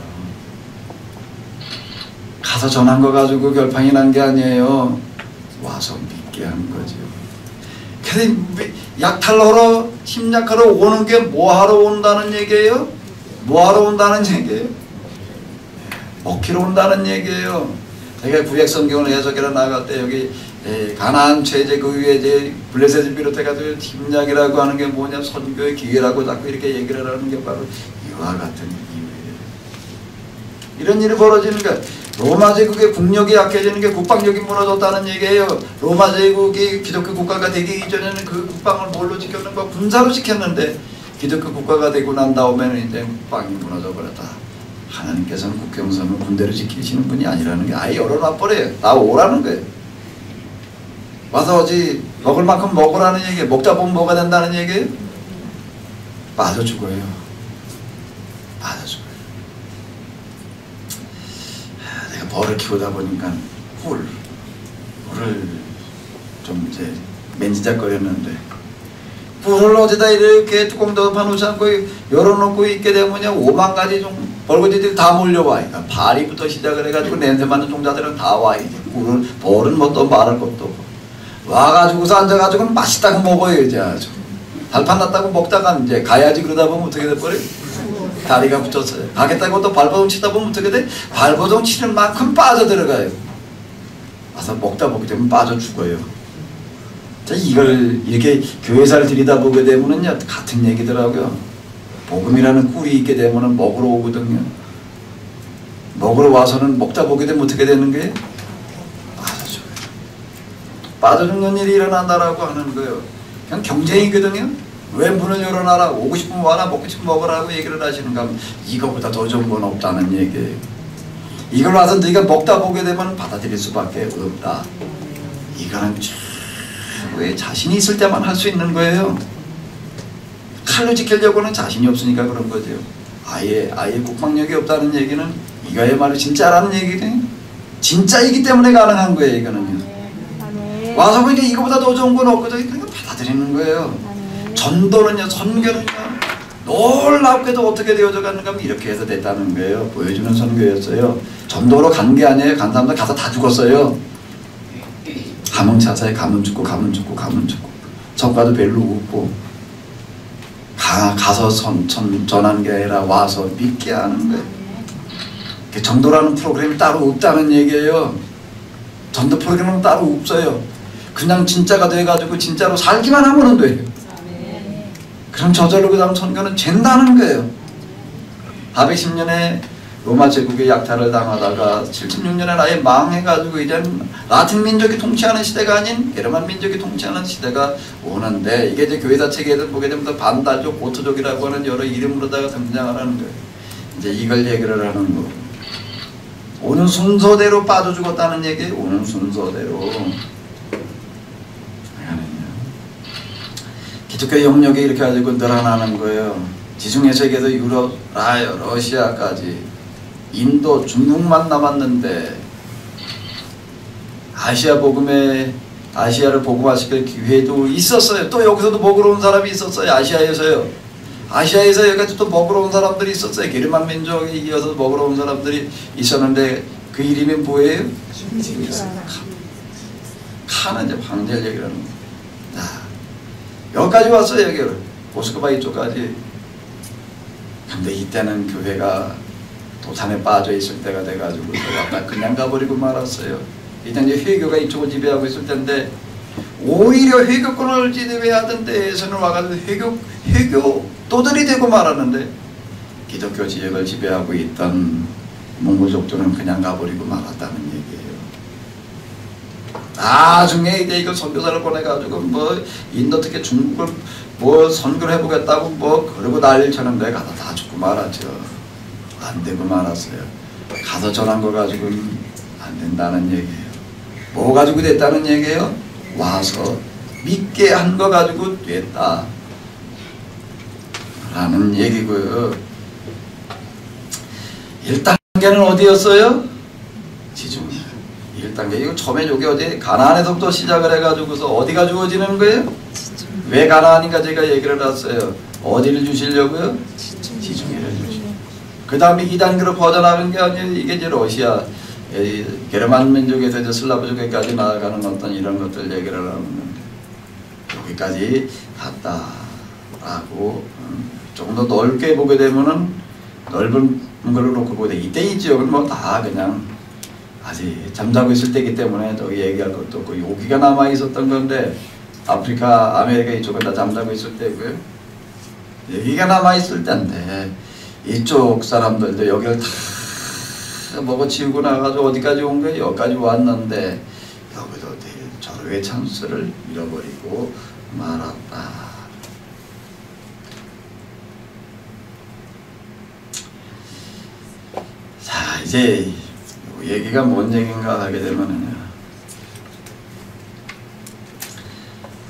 가서 전한 거 가지고 결판이 난 게 아니에요. 와서 믿게 한 거죠. 그래서 약탈하러 침략하러 오는 게 뭐하러 온다는 얘기예요? 뭐하러 온다는 얘기예요? 먹히러 온다는 얘기예요. 제가 구약 성경을 해석해서 나갈 때 여기 가나안 최제 그 위에 이제 블레셋을 비롯해가지고 침략이라고 하는 게 뭐냐, 선교의 기회라고 자꾸 이렇게 얘기를 하는 게 바로 이와 같은 이유예요. 이런 일이 벌어지는 거야. 로마 제국의 국력이 약해지는 게 국방력이 무너졌다는 얘기예요. 로마 제국이 기독교 국가가 되기 이전에는 그 국방을 뭘로 지켰는가? 군사로 지켰는데 기독교 국가가 되고 난 다음에는 이제 국방이 무너져 버렸다. 하나님께서는 국경선을 군대로 지키시는 분이 아니라는 게 아예 열어놔버려요. 나 오라는 거예요. 와서 어지 먹을 만큼 먹으라는 얘기예요. 먹다 보면 뭐가 된다는 얘기예요? 빠져 죽어요. 빠져 죽어요. 내가 벌을 키우다 보니까 꿀을 좀 이제 맨지작거렸는데 꿀을 어디다 이렇게 뚜껑 덮어놓지 않고 열어놓고 있게 되면 5만 가지 벌거지들이 다 몰려와. 그러니까 파리부터 시작을 해가지고 냄새 맡는 종자들은 다 와. 이제 꿀을 벌은 뭐 또 말할 것도 없고 와가지고서 앉아가지고 맛있다고 먹어요. 이제 아주 달판 났다고 먹다가 이제 가야지 그러다 보면 어떻게 돼버려? 다리가 붙었어요. 가겠다고 또 발버둥 치다 보면 어떻게 돼? 발버둥 치는 만큼 빠져들어가요. 와서 먹다 보게 되면 빠져 죽어요. 자, 이걸 이렇게 교회사를 들여다보게 되면은요, 같은 얘기더라고요. 복음이라는 꿀이 있게 되면은 먹으러 오거든요. 먹으러 와서는 먹다 보게 되면 어떻게 되는 거예요? 빠져 죽어요. 빠져 죽는 일이 일어난다라고 하는 거예요. 그냥 경쟁이거든요. 왜 문을 열어놔라, 오고 싶으면 와라, 먹고 싶으면 먹으라고 얘기를 하시는가 하면 이거보다 더 좋은 건 없다는 얘기예요. 이걸 와서 네가 먹다 보게 되면 받아들일 수밖에 없다. 이거는 왜 자신이 있을 때만 할 수 있는 거예요. 칼로 지키려고는 자신이 없으니까 그런 거죠. 아예 국방력이 없다는 얘기는 이거야말로 진짜라는 얘기거든요. 진짜이기 때문에 가능한 거예요. 이거는요. 와서 보니까 이거보다 더 좋은 건 없거든요. 그러니까 받아들이는 거예요. 전도는요, 선교는요, 놀랍게도 어떻게 되어져 가는가 하면 이렇게 해서 됐다는 거예요. 보여주는 선교였어요. 전도로 간 게 아니에요. 간 사람들 가서 다 죽었어요. 가문차사에 가문 죽고 성과도 별로 없고 가서 전하는 게 아니라 와서 믿게 하는 거예요. 전도라는 프로그램이 따로 없다는 얘기예요. 전도 프로그램은 따로 없어요. 그냥 진짜가 돼가지고 진짜로 살기만 하면 돼요. 그럼 저절로 그 다음 선교는 된다는 거예요. 410년에 로마 제국의 약탈을 당하다가 76년에 아예 망해가지고 이제는 라틴 민족이 통치하는 시대가 아닌 게르만 민족이 통치하는 시대가 오는데, 이게 이제 교회사 체계에서 보게 되면 반달족, 고토족이라고 하는 여러 이름으로다가 등장을 하는 거예요. 이제 이걸 얘기를 하는 거. 오는 순서대로 빠져 죽었다는 얘기예요. 오는 순서대로. 기독교 영역이 이렇게 가지고 늘어나는 거예요. 지중해 세계에서 유럽, 러시아까지, 인도, 중국만 남았는데 아시아를 복음화시킬 기회도 있었어요. 또 여기서도 먹으러 온 사람이 있었어요. 아시아에서 여기까지 또 먹으러 온 사람들이 있었어요. 게르만 민족에 이어서 먹으러 온 사람들이 있었는데 그 이름이 뭐예요? 칸은 이제 황제를 얘기를 하는 거예요. 여기까지 왔어요. 여기를 모스크바 이쪽까지. 근데 이때는 교회가 도산에 빠져 있을 때가 돼가지고 왔다 그냥 가버리고 말았어요. 이때 이제 회교가 이쪽을 지배하고 있을 텐데, 오히려 회교권을 지배하던 때에서는 와가지고 회교도들이 되고 말았는데, 기독교 지역을 지배하고 있던 몽골족들은 그냥 가버리고 말았다는 얘기예요. 나중에 이제 이거 선교사를 보내가지고 뭐 인도 특히 중국을 뭐 선교를 해보겠다고 뭐 그러고 난리를 쳤는데 가서 다 죽고 말았죠. 안 되고 말았어요. 가서 전한 거 가지고는 안 된다는 얘기예요. 뭐 가지고 됐다는 얘기예요? 와서 믿게 한 거 가지고 됐다 라는 얘기고요. 1단계는 어디였어요? 지중. 1단계. 이거 처음에 여기 어디 가나안에서부터 시작을 해가지고서 어디가 주어지는 거예요? 왜 가나안인가 제가 얘기를 했어요. 어디를 주시려고요? 지중해를 주시고. 그 다음에 2단계로 퍼져나가는 게 아니에요. 이게 이제 러시아, 게르만 민족에서 이제 슬라브족에까지 나아가는 어떤 이런 것들 얘기를 하는 건데, 여기까지 갔다라고 조금 더 넓게 보게 되면은 넓은 걸 놓고 보게 돼. 이때 이 지역은 뭐 다 그냥 아직 잠자고 있을 때이기 때문에 더 얘기할 것도 없고, 여기가 남아 있었던 건데 아프리카, 아메리카 이쪽은 다 잠자고 있을 때고요. 여기가 남아 있을 때인데 이쪽 사람들도 여기를 다 먹어치우고 나가지고 어디까지 온 거예요? 여기까지 왔는데 여기도 절호의 찬스를 잃어버리고 말았다. 자, 이제 얘기가 뭔 얘기인가 하게 되면은요,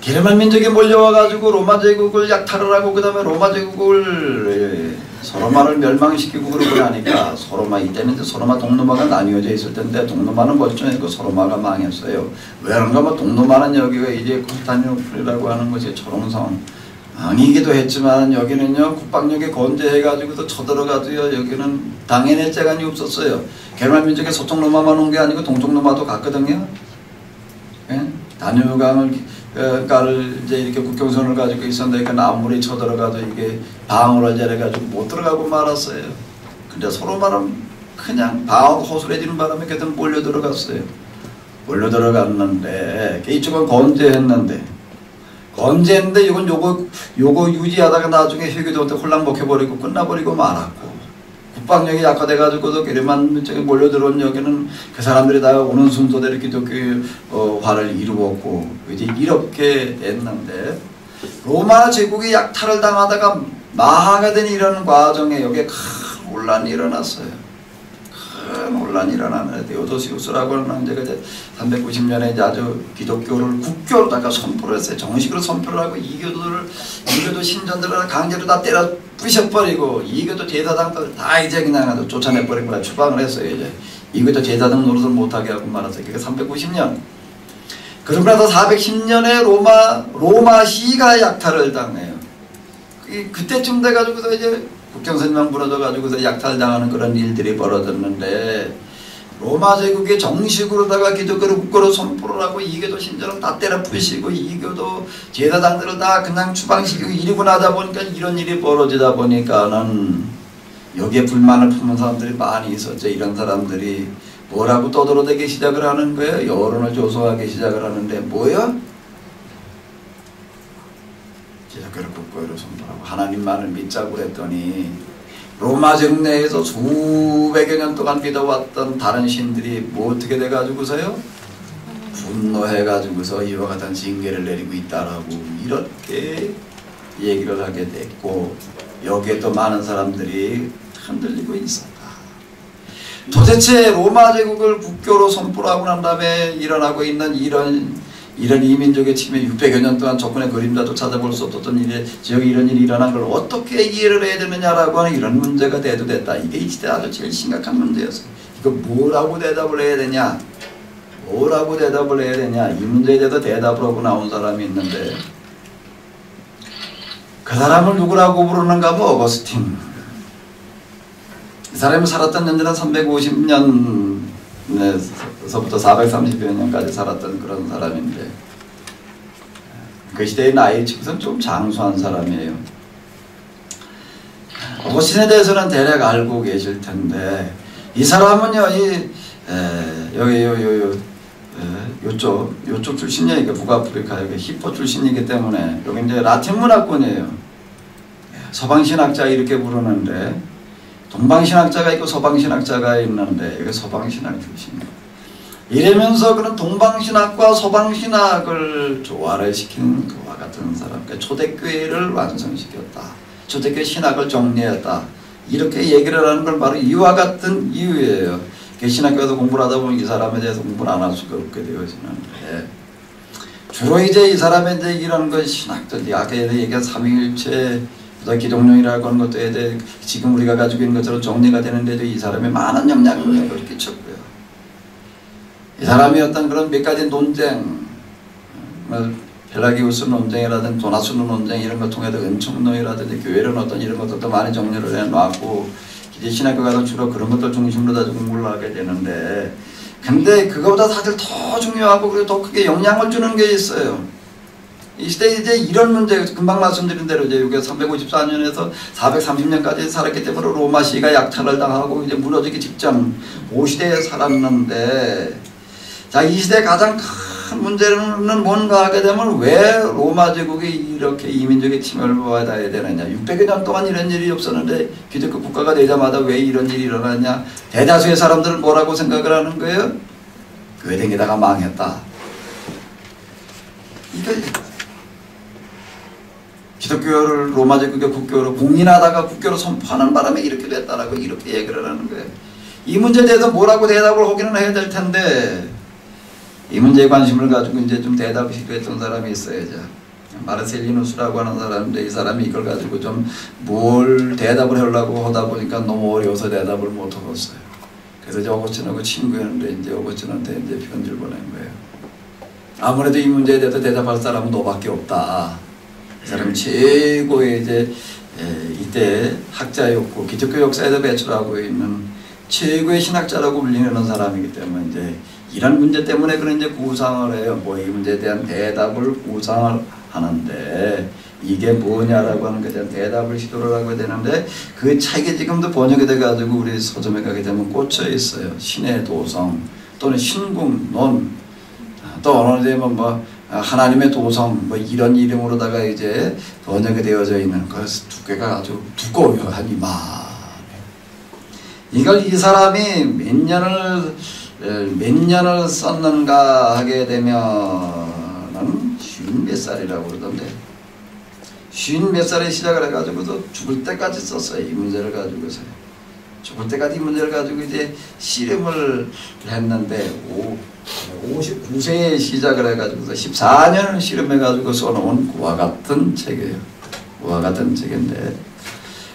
게르만 민족이 몰려와가지고 로마 제국을 약탈을 하고 그 다음에 로마 제국을 소로마를 멸망시키고 그러고 나니까 소로마, 이때는 이제 소로마 동로마가 나뉘어져 있을 텐데 동로마는 멀쩡했고 소로마가 망했어요. 왜 그런가? 뭐 동로마는 여기가 이제 콘스탄티노플이라고 하는 것이 초롱성 아니기도 했지만 여기는요 국방력이 건재해가지고도 쳐들어가도요 여기는 당연히 재간이 없었어요. 게르만 민족의 서쪽 로마만 온 게 아니고 동쪽 로마도 갔거든요. 예? 다뉴강을 이제 이렇게 국경선을 가지고 있었는데 그 아무리 쳐들어가도 이게 방어를 잘해가지고 못 들어가고 말았어요. 근데 소로마는 그냥 방어 허술해지는 바람에 걔들 몰려 들어갔어요. 몰려 들어갔는데 이쪽은 건재했는데 이건 요거 유지하다가 나중에 회교도한테 홀랑 먹혀버리고 끝나버리고 말았고, 국방력이 약화돼가지고도 게르만 민족에 몰려들어온 여기는 그 사람들이 다 오는 순서대로 기독교의 화를 이루었고 이제 이렇게 됐는데, 로마 제국이 약탈을 당하다가 마하가 된 이런 과정에 여기에 큰 혼란이 일어났어요. 큰 혼란이 일어나는데 데오도시우스라고 하는 황제가 이제 390년에 이제 아주 기독교를 국교로다가 선포를 했어요. 정식으로 선포를 하고 이교도 신전들을 강제로 다 때려 부셔버리고 이교도 제사장들 다 이제 그냥 아주 쫓아내버리고 추방을 했어요. 이제 이교도 제사장 노릇을 못하게 하고 말았어요. 그게 390년. 그러고 나서 410년에 로마시가 약탈을 당해요. 그때쯤 돼가지고서 이제 국경선명 무너져가지고서 약탈당하는 그런 일들이 벌어졌는데, 로마 제국이 정식으로다가 기독교를 국교로 선포를 하고 이교도 신전을 다 때려 부시고 이교도 제사장들을 다 그냥 추방시키고 이러고 나다 보니까 이런 일이 벌어지다 보니까는 여기에 불만을 품은 사람들이 많이 있었죠. 이런 사람들이 뭐라고 떠들어대기 시작을 하는 거예요. 여론을 조성하기 시작을 하는데 뭐예요? 기독교를 국교로 선포하고 하나님만을 믿자고 했더니 로마 제국 내에서 수백여 년 동안 믿어왔던 다른 신들이 뭐 어떻게 돼가지고서요? 분노해가지고서 이와 같은 징계를 내리고 있다라고 이렇게 얘기를 하게 됐고, 여기에 또 많은 사람들이 흔들리고 있었다. 도대체 로마 제국을 국교로 선포하고 난 다음에 일어나고 있는 이런 이민족의 침해 600여 년 동안 적군의 그림자도 찾아볼 수 없었던 지역에 이런 일이 일어난 걸 어떻게 이해를 해야 되느냐라고 하는 이런 문제가 대두됐다. 이게 이 시대 아주 제일 심각한 문제였어요. 이거 뭐라고 대답을 해야 되냐? 뭐라고 대답을 해야 되냐? 이 문제에 대해서 대답을 하고 나온 사람이 있는데, 그 사람을 누구라고 부르는가 하면 어거스틴. 이 사람이 살았던 연세는 350년에서부터 430여 년까지 살았던 그런 사람인데, 그 시대의 나이 치고선 좀 장수한 사람이에요. 어거스틴에 대해서는 대략 알고 계실 텐데, 이 사람은요, 요쪽 출신이니까 북아프리카 여기 히포 출신이기 때문에 여기 이제 라틴 문화권이에요. 서방신학자 이렇게 부르는데, 동방신학자가 있고 서방신학자가 있는데 여기 서방신학 출신이에요. 이러면서 그런 동방신학과 서방신학을 조화를 시킨 그와 같은 사람, 그러니까 초대교회를 완성시켰다. 초대교회 신학을 정리했다. 이렇게 얘기를 하는 건 바로 이와 같은 이유예요. 신학교에서 공부를 하다 보면 이 사람에 대해서 공부를 안 할 수가 없게 되어지는데, 주로 이제 이 사람의 이제 이런 그 신학들, 아까 얘기한 삼위일체, 기독론이라고 하는 것도 이제 지금 우리가 가지고 있는 것처럼 정리가 되는데도 이 사람의 많은 영향력을 끼쳤고요. 이 사람이 어떤 그런 몇 가지 논쟁, 펠라기우스 논쟁이라든지 도나스누 논쟁 이런 걸 통해서 은총론이라든지 교회론 어떤 이런 것들도 많이 정리를 해놨고, 이제 신학교가는 주로 그런 것들 중심으로 다 공부를 하게 되는데, 근데 그거보다 사실 더 중요하고 그리고 더 크게 영향을 주는 게 있어요. 이 시대에 이제 이런 문제, 금방 말씀드린 대로 이제 354년에서 430년까지 살았기 때문에 로마 시가 약탈을 당하고 이제 무너지기 직전 5시대에 살았는데, 자, 이 시대의 가장 큰 문제는 뭔가 하게 되면 왜 로마 제국이 이렇게 이민족의 침해를 받아야 되느냐. 600여 년 동안 이런 일이 없었는데 기독교 국가가 되자마자 왜 이런 일이 일어나냐. 대다수의 사람들은 뭐라고 생각을 하는 거예요? 교회 댕기다가 망했다. 이거 기독교를 로마 제국의 국교로 공인하다가 국교로 선포하는 바람에 이렇게 됐다라고 이렇게 얘기를 하는 거예요. 이 문제에 대해서 뭐라고 대답을 하기는 해야 될 텐데, 이 문제에 관심을 가지고 이제 좀 대답을 시도했던 사람이 있어야죠. 마르셀리누스라고 하는 사람인데, 이 사람이 이걸 가지고 좀 뭘 대답을 하려고 하다 보니까 너무 어려워서 대답을 못 하겠어요. 그래서 이제 오거스틴하고 친구였는데 이제 오거스틴한테 이제 편지를 보낸 거예요. 아무래도 이 문제에 대해서 대답할 사람은 너밖에 없다. 이 사람이 최고의 이제 이때 학자였고 기독교 역사에서 배출하고 있는 최고의 신학자라고 불리는 사람이기 때문에 이제 이런 문제 때문에 그런 이제 구상을 해요. 뭐 이 문제에 대한 대답을 구상을 하는데, 이게 뭐냐라고 하는 것에 대한 대답을 시도를 하게 되는데, 그 책이 지금도 번역이 돼가지고 우리 서점에 가게 되면 꽂혀 있어요. 신의 도성 또는 신궁론, 또 어느 데면 뭐 하나님의 도성 뭐 이런 이름으로다가 이제 번역이 되어져 있는 그 두께가 아주 두꺼워요. 한 이만. 이걸 이 사람이 몇 년을 썼는가 하게 되면은 50몇 살이라고 그러던데, 50몇 살에 시작을 해가지고서 죽을 때까지 썼어요. 이 문제를 가지고서 죽을 때까지 이 문제를 가지고 이제 씨름을 했는데 59세에 시작을 해가지고서 14년을 씨름해가지고 써놓은 그와 같은 책이에요. 그와 같은 책인데,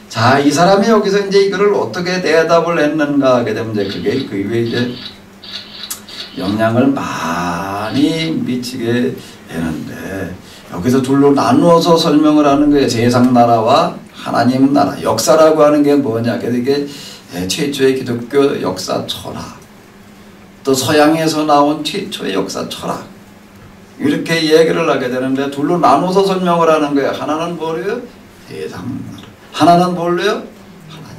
자, 이 사람이 여기서 이제 이거를 어떻게 대답을 했는가 하게 되면 이제 그게 그 이후에 이제 영향을 많이 미치게 되는데, 여기서 둘로 나누어서 설명을 하는 거예요. 세상 나라와 하나님 나라. 역사라고 하는 게 뭐냐. 그래서 이게 최초의 기독교 역사 철학, 또 서양에서 나온 최초의 역사 철학, 이렇게 얘기를 하게 되는데 둘로 나눠서 설명을 하는 거예요. 하나는 뭐래요? 세상 나라. 하나는 뭘래요? 하나님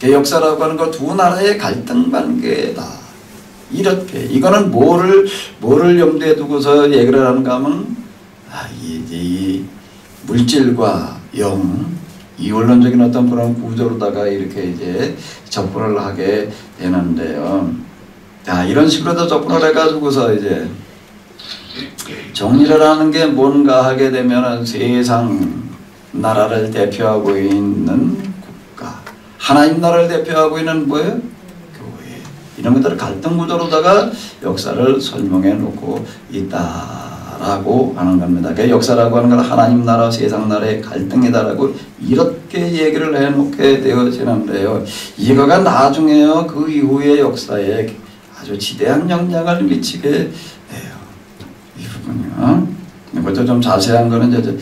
나라. 역사라고 하는 거 두 나라의 갈등 관계다. 이렇게 이거는 뭐를 염두에 두고서 얘기를 하는가 하면 이 물질과 영, 이원론적인 어떤 그런 구조로다가 이렇게 이제 접근을 하게 되는데요. 자, 이런 식으로도 접근을 해가지고서 이제 정리를 하는 게 뭔가 하게 되면은 세상 나라를 대표하고 있는 국가, 하나님 나라를 대표하고 있는 뭐예요? 교회. 이런 것들을 갈등 구조로다가 역사를 설명해 놓고 있다라고 하는 겁니다. 그 역사라고 하는 건 하나님 나라, 세상 나라의 갈등이다라고 이렇게 얘기를 해 놓게 되어지는데요. 이거가 나중에요, 그 이후의 역사에 아주 지대한 영향을 미치게 돼요. 이 부분이요. 이것도 좀 자세한 거는 이제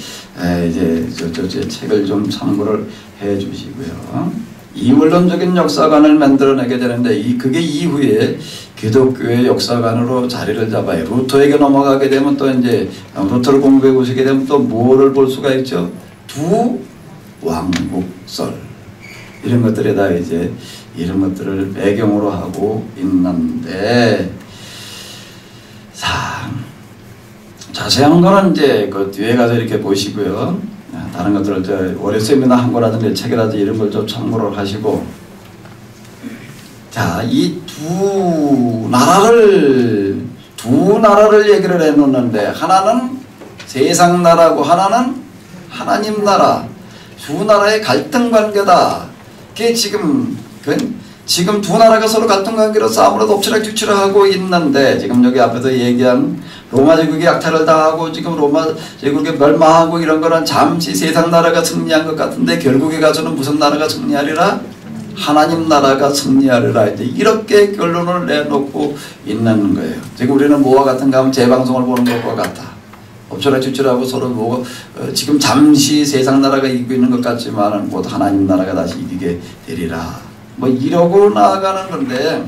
제 책을 좀 참고를 해 주시고요. 이원론적인 역사관을 만들어내게 되는데, 그게 이후에 기독교의 역사관으로 자리를 잡아요. 루터에게 넘어가게 되면 또 이제 루터를 공부해 보시게 되면 또 뭐를 볼 수가 있죠? 두 왕국설, 이런 것들에다 이제 이런 것들을 배경으로 하고 있는데, 자, 자세한 거는 이제 그 뒤에 가서 이렇게 보시고요. 다른 것들을 월요 세미나 한 거라든지 책이라든지 이런 걸 좀 참고를 하시고, 자, 이 두 나라를 얘기를 해 놓는데, 하나는 세상 나라고 하나는 하나님 나라, 두 나라의 갈등 관계다. 그게 지금 두 나라가 서로 갈등 관계로 싸움으로 엎치락뒤치락 하고 있는데, 지금 여기 앞에서 얘기한 로마 제국이 약탈을 당하고 지금 로마 제국이 멸망하고 이런 거는 잠시 세상 나라가 승리한 것 같은데 결국에 가서는 무슨 나라가 승리하리라? 하나님 나라가 승리하리라. 이렇게 결론을 내놓고 있는 거예요. 지금 우리는 뭐와 같은가 하면 재방송을 보는 것과 같아. 엎쳐라뒤쳐라고 서로 지금 잠시 세상 나라가 이기고 있는 것 같지만 곧 하나님 나라가 다시 이기게 되리라. 뭐 이러고 나아가는 건데,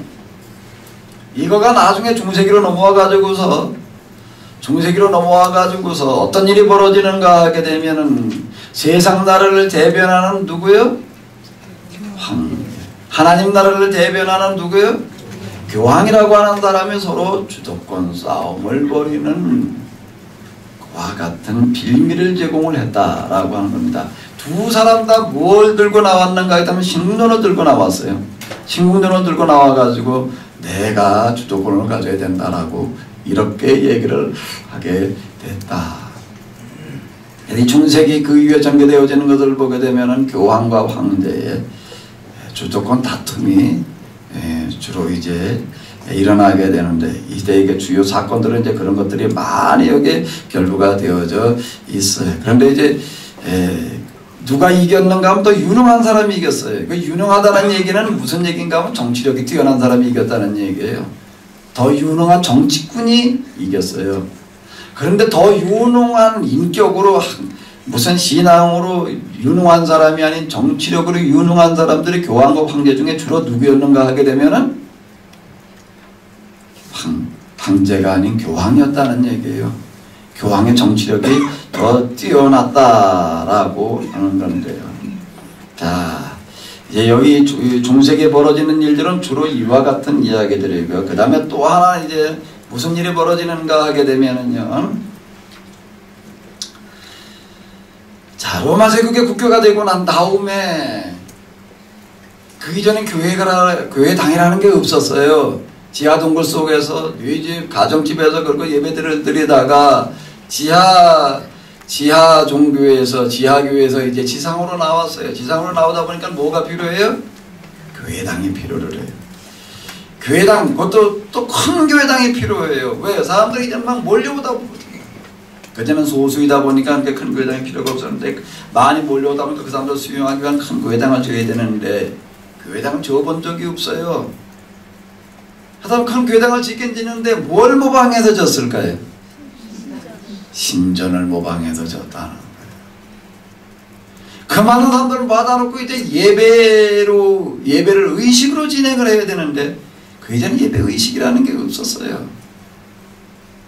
이거가 나중에 중세기로 넘어와 가지고서 어떤 일이 벌어지는가 하게 되면은 세상 나라를 대변하는 누구요? 하나님 나라를 대변하는 누구요? 교황이라고 하는 사람이 서로 주도권 싸움을 벌이는 와 같은 빌미를 제공을 했다라고 하는 겁니다. 두 사람 다 뭘 들고 나왔는가 했다면 신궁전을 들고 나왔어요. 신궁전을 들고 나와가지고 내가 주도권을 가져야 된다라고 이렇게 얘기를 하게 됐다. 이 중세기 그 이후에 전개되어지는 것을 보게 되면은 교황과 황제의 주도권 다툼이 주로 이제 일어나게 되는데, 이때 주요 사건들은 이제 그런 것들이 많이 여기에 결부가 되어져 있어요. 그런데 이제 누가 이겼는가 하면 더 유능한 사람이 이겼어요. 그 유능하다는 얘기는 무슨 얘기인가 하면 정치력이 뛰어난 사람이 이겼다는 얘기예요. 더 유능한 정치꾼이 이겼어요. 그런데 더 유능한 인격으로, 무슨 신앙으로 유능한 사람이 아닌 정치력으로 유능한 사람들이 교황과 황제 중에 주로 누구였는가 하게 되면은 황제가 아닌 교황이었다는 얘기예요. 교황의 정치력이 더 뛰어났다라고 하는 건데요. 자, 이제 여기 중세기에 벌어지는 일들은 주로 이와 같은 이야기들이고요. 그 다음에 또 하나 이제 무슨 일이 벌어지는가 하게 되면은요. 자, 로마 제국의 국교가 되고 난 다음에 그 이전엔 교회당이라는 게 없었어요. 지하 동굴 속에서 유이집 가정집에서 그리고 예배들을 드리다가 지하 종교에서 지하교회에서 이제 지상으로 나왔어요. 지상으로 나오다 보니까 뭐가 필요해요? 교회당이 필요를 해요. 교회당, 그것도 또 큰 교회당이 필요해요. 왜? 사람들이 이제 막 몰려오다 보니까. 그때는 소수이다 보니까 그렇게 큰 교회당이 필요가 없었는데, 많이 몰려오다 보니까 그 사람들 수용하기 위한 큰 교회당을 줘야 되는데, 교회당을 줘본 적이 없어요. 하다 큰 교회당을 짓긴 짓는데 뭘 모방해서 졌을까요? 신전을 모방해서 졌다는 거예요. 그 많은 사람들을 받아놓고 이제 예배를 의식으로 진행을 해야 되는데, 그 이전에 예배 의식이라는 게 없었어요.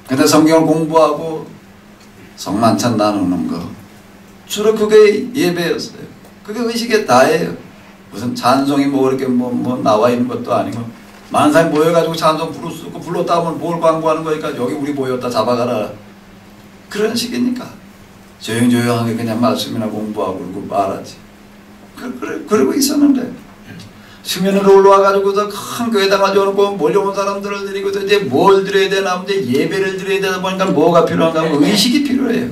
근데 성경을 공부하고 성만찬 나누는 거, 주로 그게 예배였어요. 그게 의식의 다예요. 무슨 찬송이 뭐 이렇게 뭐 나와 있는 것도 아니고, 많은 사람이 모여가지고 찬송 불렀다 하면 뭘 광고하는 거니까 여기 우리 모였다 잡아가라, 그런 식이니까 조용조용하게 그냥 말씀이나 공부하고 그러고 말하지. 그러고 있었는데, 수면으로 올라와가지고서 큰 교회당을 지어놓고 몰려온 사람들을 드리고 이제 뭘 드려야 되나, 이제 예배를 드려야 되다 보니까 뭐가 필요한가 하면 의식이 필요해요.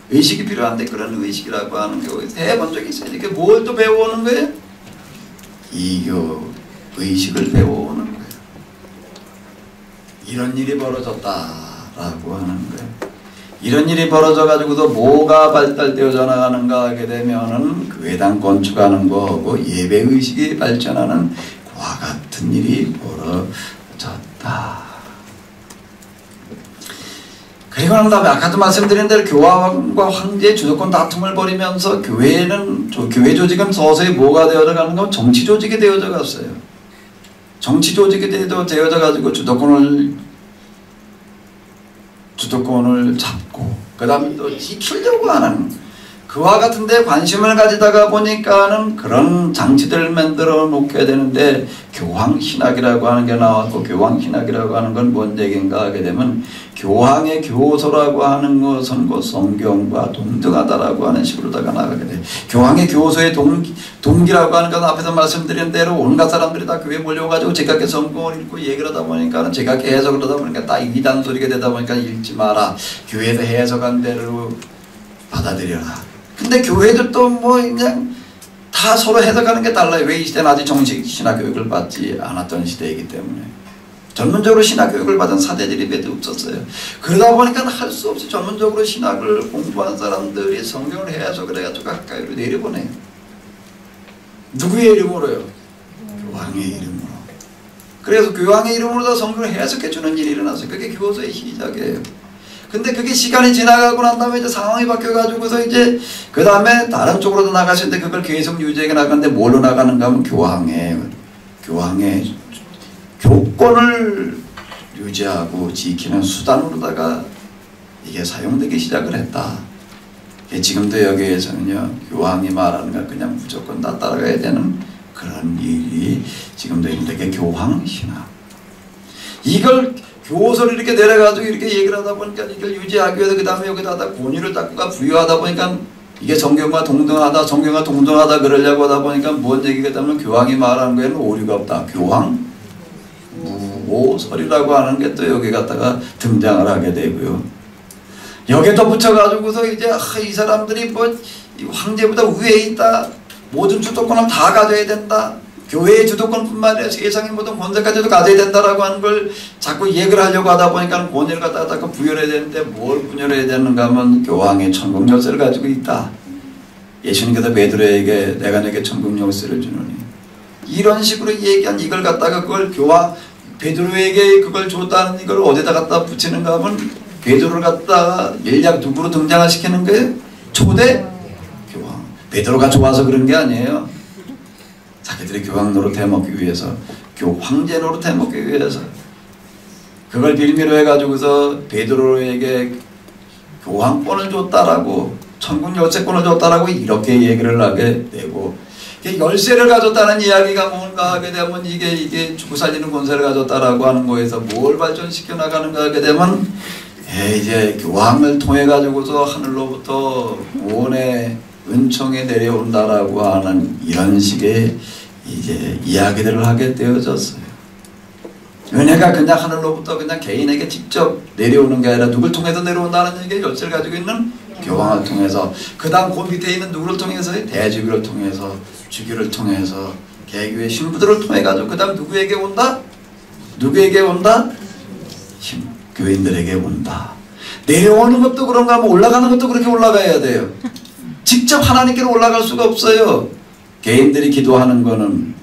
의식이 필요한데, 그런 의식이라고 하는 게 해본 적이 있어요. 이게 뭘 또 배워오는 거예요? 이교 의식을 배워오는 거예요. 이런 일이 벌어졌다라고 하는 거예요. 이런 일이 벌어져가지고도 뭐가 발달되어져 나가는가 하게 되면은 교회당 건축하는 거하고 예배의식이 발전하는 그와 같은 일이 벌어졌다. 그리고 난 다음에 아까도 말씀드린 대로 교황과 황제의 주도권 다툼을 벌이면서 교회 조직은 서서히 뭐가 되어져 가는가 하면 정치 조직이 되어져 갔어요. 정치 조직이 되어져 가지고 주도권을 잡고 그 다음에 또 지키려고 하는 그와 같은 데 관심을 가지다가 보니까는 그런 장치들을 만들어 놓게 되는데, 교황신학이라고 하는 게 나왔고, 교황신학이라고 하는 건 뭔 얘기인가 하게 되면, 교황의 교서라고 하는 것은 그 성경과 동등하다라고 하는 식으로다가 나가게 돼요. 교황의 교서의 동기라고 하는 건 앞에서 말씀드린 대로 온갖 사람들이 다 교회에 몰려가지고 제각기 성경을 읽고 얘기를 하다 보니까는 제각기 해석을 하다 보니까 다 이단 소리가 되다 보니까 읽지 마라, 교회에서 해석한 대로 받아들여라. 근데 교회도 또 뭐 그냥 다 서로 해석하는 게 달라요. 왜 이 시대는 아직 정식 신학 교육을 받지 않았던 시대이기 때문에. 전문적으로 신학교육을 받은 사대들이 몇 없었어요. 그러다 보니까 할 수 없이 전문적으로 신학을 공부한 사람들이 성경을 해석을 해가지고 가까이로 내려보내요. 누구의 이름으로요? 교황의 이름으로. 그래서 교황의 이름으로 다 성경을 해석해주는 일이 일어났어요. 그게 교서의 시작이에요. 근데 그게 시간이 지나가고 난 다음에 이제 상황이 바뀌어가지고서 이제 그 다음에 다른 쪽으로도 나가시는데 그걸 계속 유지해 나가는데 뭘로 나가는가 하면 교황의 교권을 유지하고 지키는 수단으로다가 이게 사용되기 시작을 했다. 지금도 여기에서는요, 교황이 말하는 걸 그냥 무조건 다 따라가야 되는 그런 일이 지금도 있는데, 교황 신학. 이걸 교서를 이렇게 내려가지고 이렇게 얘기를 하다 보니까 이걸 유지하기 위해서 그 다음에 여기다 권위를 닦고가 부여하다 보니까 이게 성경과 동등하다 그러려고 하다 보니까 뭔 얘기가 되면 교황이 말하는 거에는 오류가 없다. 교황 무오설이라고 하는 게 또 여기 갖다가 등장을 하게 되고요. 여기에 덧붙여가지고서 이제 이 사람들이 뭐 황제보다 위에 있다. 모든 주도권을 다 가져야 된다. 교회의 주도권뿐만 아니라 세상의 모든 권세까지도 가져야 된다라고 하는 걸 자꾸 얘기를 하려고 하다 보니까 권위를 갖다가 부여해야 되는데 뭘 부여해야 되는가 하면 교황의 천국 열쇠를 가지고 있다. 예수님께서 베드로에게 내가 내게 천국 열쇠를 주노니 이런 식으로 얘기한 이걸 갖다가 그걸 베드로에게 그걸 줬다는 이걸 어디다 갖다 붙이는가 하면 베드로를 갖다가 일약 누구로 등장을 시키는 거예요? 초대 교황. 베드로가 좋아서 그런 게 아니에요. 자기들이 교황 노릇해 먹기 위해서, 황제 노릇해 먹기 위해서 그걸 빌미로 해가지고서 베드로에게 교황권을 줬다라고, 천국 열쇠권을 줬다라고 이렇게 얘기를 하게 되고, 열쇠를 가졌다는 이야기가 뭔가 하게 되면 이게 죽고 살리는 권세를 가졌다라고 하는 거에서 뭘 발전시켜 나가는가 하게 되면 이제 교황을 통해 가지고서 하늘로부터 구원의 은총이 내려온다라고 하는 이런 식의 이제 이야기들을 하게 되어졌어요. 은혜가 그냥 하늘로부터 그냥 개인에게 직접 내려오는 게 아니라 누굴 통해서 내려온다는 얘기에 열쇠를 가지고 있는 교황을 통해서, 그 다음 그 밑에 있는 누구를 통해서? 대주교를 통해서, 주교를 통해서, 개교의 신부들을 통해 가지고 그 다음 누구에게 온다? 누구에게 온다? 교인들에게 온다. 내려오는 것도 그런가 하면 올라가는 것도 그렇게 올라가야 돼요. 직접 하나님께로 올라갈 수가 없어요. 개인들이 기도하는 거는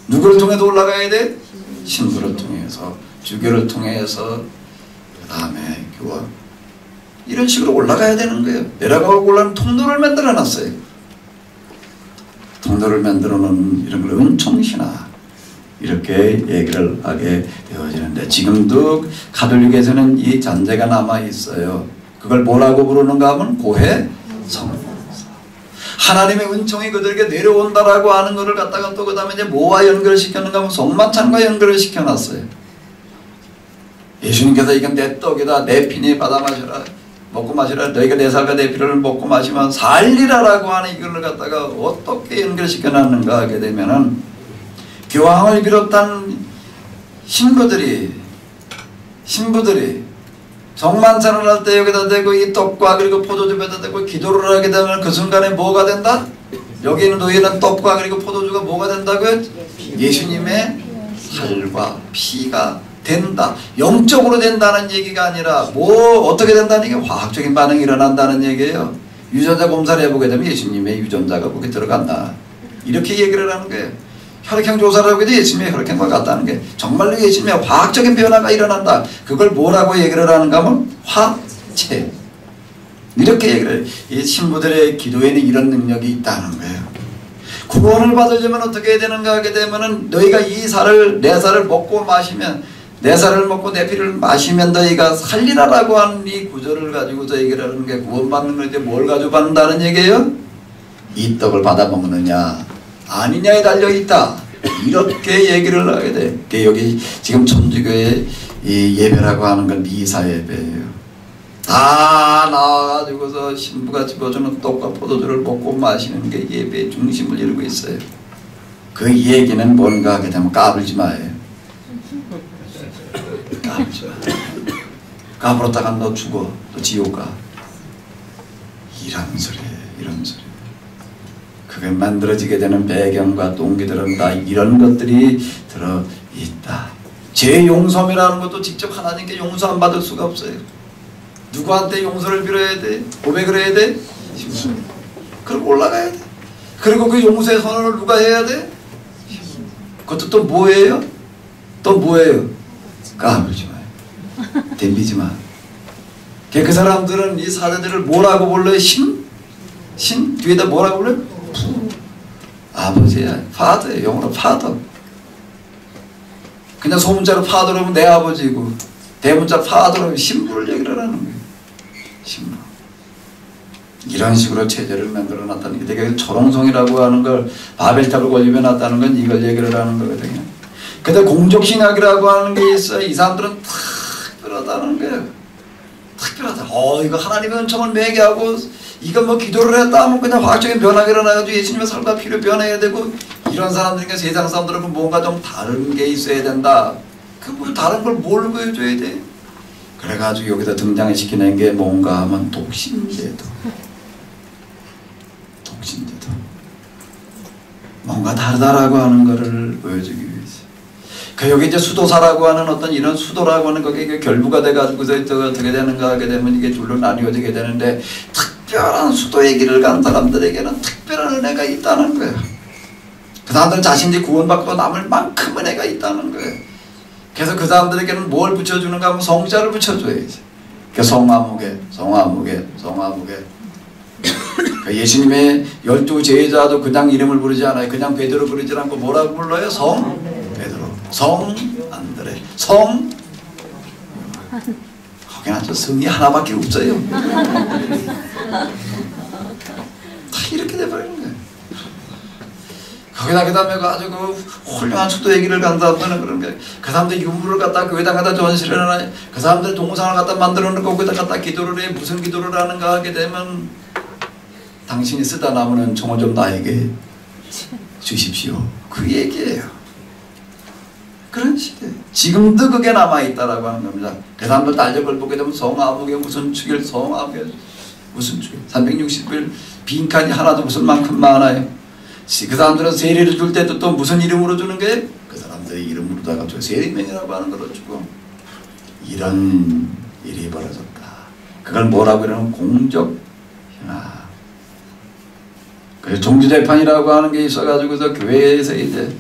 누구를 통해서 올라가야 돼? 신부를 통해서, 주교를 통해서, 그 다음에 교황. 이런 식으로 올라가야 되는 거예요. 내려가고 올라가는 통로를 만들어 놨어요. 통로를 만들어 놓은 이런 걸 은총신학 이렇게 얘기를 하게 되어지는데, 지금도 가톨릭에서는 이 잔재가 남아 있어요. 그걸 뭐라고 부르는가 하면 고해 성사. 하나님의 은총이 그들에게 내려온다라고 하는 것을 갖다가 또 그 다음에 이제 뭐와 연결시켰는가 하면 성만찬과 연결을 시켜놨어요. 예수님께서 이건 내 떡이다, 내 피니 받아 마셔라, 먹고 마시라, 너희가 내 살과 내 피를 먹고 마시면 살리라라고 하는 이걸 갖다가 어떻게 연결시켜놨는가 하게 되면은, 교황을 비롯한 신부들이 정만찬을 할 때 여기다 대고 이 떡과 그리고 포도주에다 대고 기도를 하게 되면 그 순간에 뭐가 된다? 여기는 놓이는 떡과 그리고 포도주가 뭐가 된다고요? 예수님의 살과 피가 된다. 영적으로 된다는 얘기가 아니라 어떻게 된다는 얘기, 화학적인 반응이 일어난다는 얘기예요. 유전자 검사를 해보게 되면 예수님의 유전자가 거기 들어간다. 이렇게 얘기를 하는 거예요. 혈액형 조사를 하게 돼 예수님의 혈액형과 같다는 게 정말로 예수님의 화학적인 변화가 일어난다. 그걸 뭐라고 얘기를 하는가 하면 화체. 이렇게 얘기를 해요. 이 신부들의 기도에는 이런 능력이 있다는 거예요. 구원을 받으려면 어떻게 해야 되는가 하게 되면은 너희가 내 살을 먹고 마시면, 내 살을 먹고 내 피를 마시면 너희가 살리라라고 하는 이 구절을 가지고서 얘기를 하는 게, 구원받는 걸 이제 뭘 가지고 받는다는 얘기예요? 이 떡을 받아 먹느냐 아니냐에 달려있다. 이렇게 얘기를 하게 돼. 여기 지금 천주교의 이 예배라고 하는 건 미사 예배예요. 다 나와가지고서 신부가 집어주는 떡과 포도주를 먹고 마시는 게 예배의 중심을 이루고 있어요. 그 얘기는 뭔가 하게 되면 까불지 마요. 까불지 마. 까불었다가 너 죽어. 너 지옥 가. 이런 소리예요. 이런 소리. 그게 만들어지게 되는 배경과 동기들은 다 이런 것들이 들어있다. 죄 용서이라는 것도 직접 하나님께 용서 안 받을 수가 없어요. 누구한테 용서를 빌어야 돼? 고백을 해야 돼? 그리고 올라가야 돼. 그리고 그 용서의 선언을 누가 해야 돼? 그것도 또 뭐예요? 또 뭐예요? 까불지 마요. 덤비지 마. 그 사람들은 이 사자들을 뭐라고 불러요? 신? 뒤에다 뭐라고 불러요? 아버지야. 파더예요. 영어로 파더. 그냥 소문자로 파더로 하면 내 아버지고, 대문자 파더로 하면 신부를 얘기를 하는 거예요. 신부. 이런 식으로 체제를 만들어 놨다는 게 되게 초롱성이라고 하는 걸, 바벨탑을 건립해 놨다는 건 이걸 얘기를 하는 거거든요. 근데 공적신학이라고 하는 게 있어요. 이 사람들은 특별하다는 거예요. 특별하다. 이거 하나님의 은총을 매개하고, 이거 뭐 기도를 했다 하면 그냥 화학적인 변화가 일어나가지고 예수님의 삶과 피로 변해야 되고, 이런 사람들이니까 세상 사람들은 뭔가 좀 다른 게 있어야 된다. 그 뭐 다른 걸 뭘 보여줘야 돼? 그래가지고 여기다 등장을 시키는 게 뭔가 하면 독신제도. 독신제도. 뭔가 다르다라고 하는 거를 보여주기 위해서. 여기 이제 수도사라고 하는 어떤 이런 수도라고 하는 거기에 결부가 돼가지고서 어떻게 되는가 하게 되면 이게 둘로 나뉘어지게 되는데, 특별한 수도의 길을 간 사람들에게는 특별한 은혜가 있다는 거예요. 그 사람들은 자신들이 구원받고 남을 만큼 은혜가 있다는 거예요. 그래서 그 사람들에게는 뭘 붙여주는가 하면 성자를 붙여줘야지. 성화무게. 예수님의 12 제자도 그냥 이름을 부르지 않아요. 그냥 베드로 부르지 않고 뭐라고 불러요? 성 베드로, 성 안드레, 성. 거기는 저 성이 하나밖에 없어요. 다 이렇게 돼버리는 거예요. 거기다 그 다음에 아주 그 훌륭한 수도 얘기를 간다는 그런 게, 그 사람들 유물을 갖다 교회당 갖다 전시를 하나, 그 사람들 동상을 갖다 만들어 놓고 거기다 갖다 기도를 해. 무슨 기도를 하는가 하게 되면, 당신이 쓰다 남은 종을 좀 나에게 주십시오. 그 얘기예요. 그런 식이에요. 지금도 그게 남아있다라고 하는 겁니다. 그 사람들 날렵을 보게 되면 성아무개 무슨 축일, 성아무개 무슨 축일, 360일 빈칸이 하나도 무슨 만큼 많아요. 그 사람들은 세례를 줄 때도 또 무슨 이름으로 주는 게, 그 사람들의 이름으로다가 세례명이라고 하는 걸 주고, 이런 일이 벌어졌다. 그걸 뭐라고 그러면 공적현황. 그래서 종주재판이라고 하는 게 있어가지고서 교회에서 이제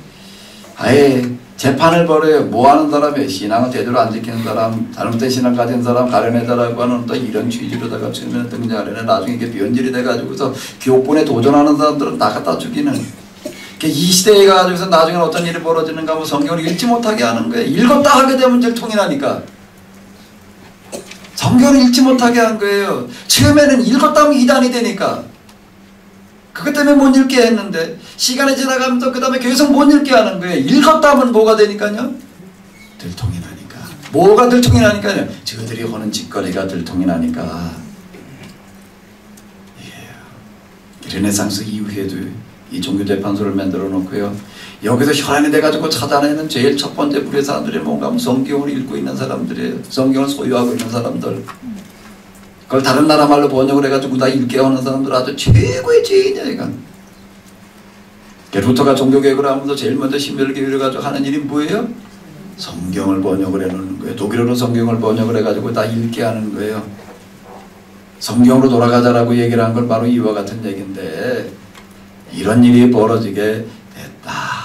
아예 재판을 벌여요. 뭐 하는 사람이에요? 신앙을 제대로 안 지키는 사람, 잘못된 신앙 가진 사람 가려내다라고 하는 또 이런 취지로다가 처음에는 등장하려네. 나중에 이게 변질이 돼가지고서 교권에 도전하는 사람들은 다 갖다 죽이는. 이 시대에 가지고서 나중에 어떤 일이 벌어지는가 하면 성경을 읽지 못하게 하는 거예요. 읽었다 하게 되면 이제 통일하니까. 성경을 읽지 못하게 한 거예요. 처음에는 읽었다 하면 이단이 되니까. 그것 때문에 못 읽게 했는데, 시간이 지나가면서 그 다음에 계속 못 읽게 하는 거예요. 읽었다 하면 뭐가 되니까요? 들통이 나니까. 뭐가 들통이 나니까요? 저들이 하는 짓거리가 들통이 나니까. 예. 르네상스 이후에도 이 종교재판소를 만들어 놓고요. 여기서 혈안이 돼가지고 찾아내는 제일 첫 번째 부류의 사람들이 뭔가 하면 성경을 읽고 있는 사람들이에요. 성경을 소유하고 있는 사람들. 그걸 다른 나라 말로 번역을 해가지고 다 읽게 하는 사람들 아주 최고의 죄인이야, 이건. 루터가 종교개혁을 하면서 제일 먼저 신별을 기울여가지고 하는 일이 뭐예요? 성경을 번역을 해놓는 거예요. 독일어로 성경을 번역을 해가지고 다 읽게 하는 거예요. 성경으로 돌아가자라고 얘기를 한 걸 바로 이와 같은 얘기인데, 이런 일이 벌어지게 됐다.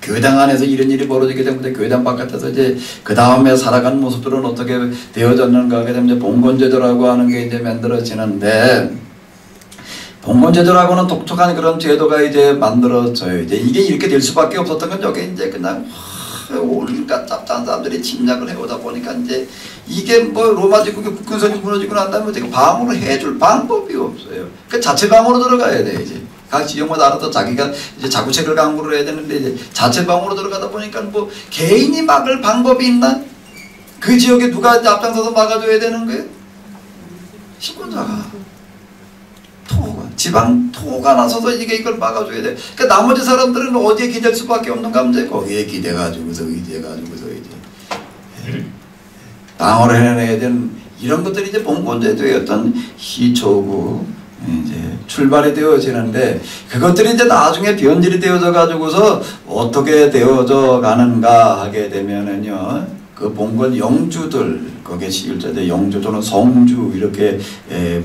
교회당 안에서 이런 일이 벌어지게 되는데, 교회당 바깥에서 이제 그 다음에 살아가는 모습들은 어떻게 되어졌는가 하게 되면, 봉건제도라고 하는 게 이제 만들어지는데, 봉건제도라고는 독특한 그런 제도가 이제 만들어져요. 이제 이게 이렇게 될 수밖에 없었던 건, 여기 이제 그냥 온갖 짭짤한 사람들이 침략을 해오다 보니까 이제 이게 뭐 로마 제국의 국군선이 무너지고 난 다음에 방어를 해줄 방법이 없어요. 그 자체 방어로 들어가야 돼, 이제. 각 지역마다 알아서 자기가 이제 자구책을 강구를 해야 되는데, 이제 자체 방어로 들어가다 보니까 뭐 개인이 막을 방법이 있나? 그 지역에 누가 앞장서서 막아줘야 되는 거예요? 시권자가. 지방 토가 나서서 이걸 막아줘야 돼. 그러니까 나머지 사람들은 어디에 기댈 수밖에 없는가 하면 거기에 기대가지고서 의지해가지고서 이제 방어를 해내야 되는 이런 것들이 이제 봉건제도의 어떤 희초고 이제 출발이 되어지는데 그것들이 이제 나중에 변질이 되어져 가지고서 어떻게 되어져 가는가 하게 되면은요, 그 봉건 영주들, 거기에 11절에 영주 또는 성주 이렇게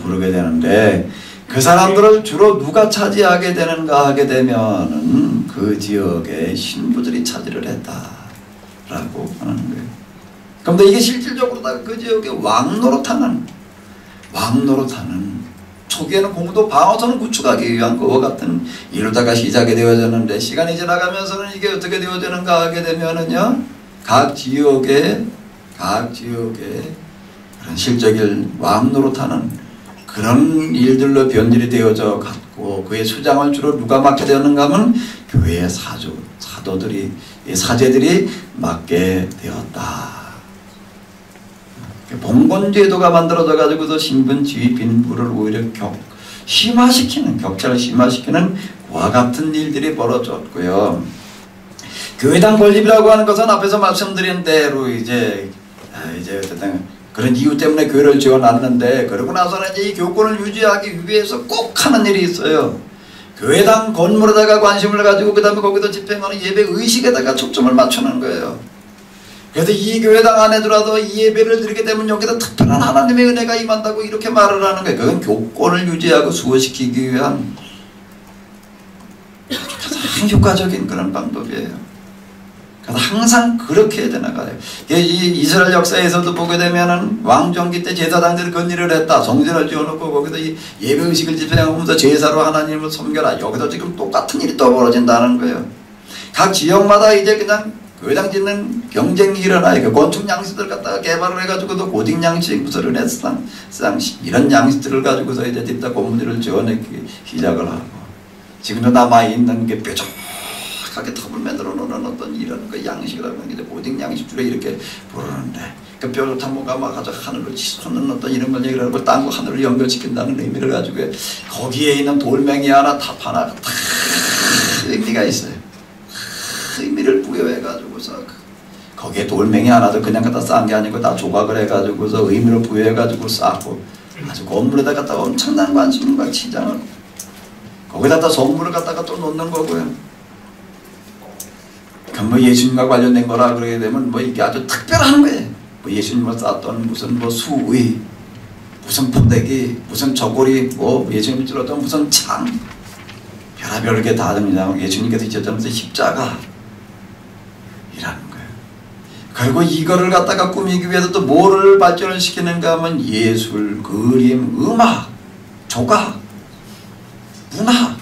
부르게 되는데, 그 사람들을 주로 누가 차지하게 되는가 하게 되면은 그 지역의 신부들이 차지를 했다라고 하는 거예요. 그런데 이게 실질적으로 다 그 지역의 왕노릇하는 초기에는 공도 방어선 구축하기 위한 그와 같은 이루다가 시작이 되어졌는데, 시간이 지나가면서는 이게 어떻게 되어지는가 하게 되면은요, 각 지역에 그런 실적인 왕노릇하는 그런 일들로 변질이 되어져 갔고, 그의 수장을 주로 누가 맡게 되었는가 하면 교회의 사도들이, 사제들이 맡게 되었다. 봉건제도가 만들어져 가지고서 신분, 지위, 빈부를 오히려 격차를 심화시키는 그와 같은 일들이 벌어졌고요. 교회당 건립이라고 하는 것은 앞에서 말씀드린 대로 이제 어쨌든 그런 이유 때문에 교회를 지어놨는데, 그러고 나서는 이제 이 교권을 유지하기 위해서 꼭 하는 일이 있어요. 교회당 건물에다가 관심을 가지고 그 다음에 거기서 집행하는 예배 의식에다가 초점을 맞추는 거예요. 그래서 이 교회당 안에 들어도 이 예배를 드리게 되면 여기다 특별한 하나님의 은혜가 임한다고 이렇게 말을 하는 거예요. 그건 교권을 유지하고 수호시키기 위한 가장 효과적인 그런 방법이에요. 그래서 항상 그렇게 해나가요. 이 이스라엘 역사에서도 보게 되면은 왕정기 때 제사장들이 그런 일을 했다. 성전을 지어놓고 거기서 이 예배 의식을 집행하면서 제사로 하나님을 섬겨라. 여기서 지금 똑같은 일이 또 벌어진다는 거예요. 각 지역마다 이제 그냥 교회당 짓는 경쟁이 일어나요. 그 건축 양식들 갖다가 개발을 해가지고도 고딕 양식, 무슨 르네상스 양식 이런 양식들을 가지고서 이제 뒷다 건물을 지어내기 시작을 하고, 지금도 남아있는 게 뾰족하게 탑을 만들어 놓는 어떤 이런 그 양식이라고 하는 게 고딕 양식 줄에 이렇게 부르는데, 그 뾰족한 뭔가 막 아주 하늘을 치솟는 어떤 이런 걸 얘기를 하고 땅과 하늘을 연결시킨다는 의미를 가지고 거기에 있는 돌멩이 하나, 탑 하나 다 의미가 있어요. 의미를 부여해가지고서 거기에 돌멩이 하나도 그냥 갖다 쌓은 게 아니고 다 조각을 해가지고서 의미를 부여해가지고 쌓고, 아주 건물에다 갖다가 엄청난 관심과 치장을, 거기다 선물을 갖다가 또 놓는 거고요. 뭐 예수님과 관련된 거라 그러게 되면 뭐 이게 아주 특별한 거예요. 뭐 예수님을 쌓았던 무슨 뭐 수의, 무슨 포대기, 무슨 저고리, 뭐 예수님을 찔렀던 무슨 창, 별의별 게 다 됩니다. 예수님께서 지셨다면서 십자가 이라는 거예요. 그리고 이거를 갖다가 꾸미기 위해서 또 뭐를 발전을 시키는가 하면 예술, 그림, 음악, 조각, 문화,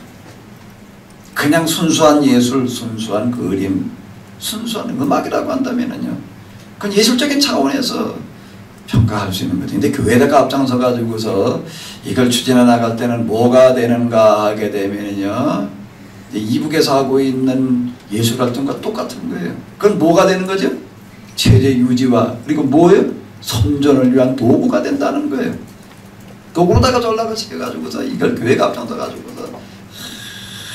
그냥 순수한 예술, 순수한 그림, 순수한 음악이라고 한다면은요, 그건 예술적인 차원에서 평가할 수 있는 거죠. 근데 교회에다가 앞장서 가지고서 이걸 추진해 나갈 때는 뭐가 되는가 하게 되면은요, 이북에서 하고 있는 예술 활동과 똑같은 거예요. 그건 뭐가 되는 거죠? 체제 유지와, 그리고 뭐예요? 선전을 위한 도구가 된다는 거예요. 도구로다가 전락을 시켜가지고서 이걸 교회가 앞장서 가지고서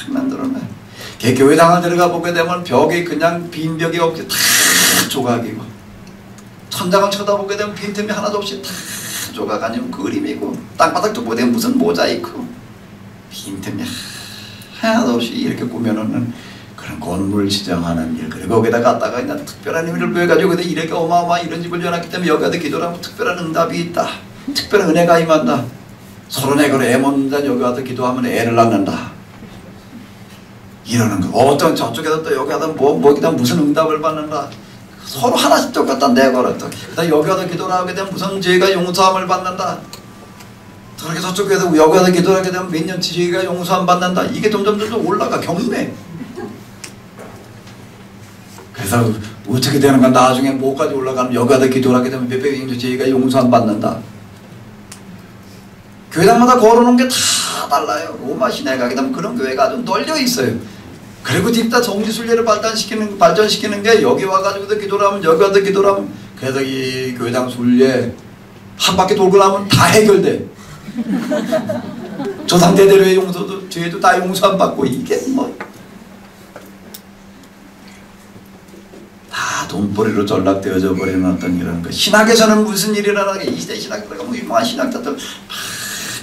만들어놔요. 교회당을 들어가 보게 되면 벽이 그냥 빈 벽이 없이 다 조각이고, 천장을 쳐다보게 되면 빈틈이 하나도 없이 다 조각 아니면 그림이고, 땅바닥도 보게 되면 무슨 모자이크, 빈틈이 하나도 없이 이렇게 꾸며놓는 그런 건물을 지정하는 일. 그리고 거기다 갖다가 그냥 특별한 의미를 부여가지고 이렇게 어마어마한 이런 집을 지어놨기 때문에 여기 가서 기도를 하면 특별한 응답이 있다, 특별한 은혜가 임한다. 서로 내가 애 먹는다, 여기 와서 기도하면 애를 낳는다, 이러는 거. 어떤 저쪽에서 또 여기 가서 뭐기다 무슨 응답을 받는다. 서로 하나씩 똑같다 내거라. 또 여기 와서 기도를 하게 되면 무슨 죄가 용서함을 받는다. 그렇게 저쪽에서 여기 와서 기도를 하게 되면 몇 년치 죄가 용서함 받는다. 이게 점점 올라가, 경매. 그래서 어떻게 되는가, 나중에 뭐까지 올라가면 여기 와서 기도를 하게 되면 몇백 년치 죄가 용서함 받는다. 교회당마다 걸어놓은 게 다 달라요. 로마 시내에 가게 되면 그런 교회가 아주 널려 있어요. 그리고 뒷다 정지순례를 발전시키는 게 여기 와가지고도 기도를 하면, 여기 와서 기도를 하면, 그래서 이 교회당 순례 한 바퀴 돌고 나면 다 해결돼. 조상대대로의 용서도, 죄도 다 용서 안 받고, 이게 뭐 다 돈벌이로 전락되어져 버리는 어떤 이런 거. 신학에서는 무슨 일이 일어나게, 이 시대 신학자가 뭐 유명한 신학자들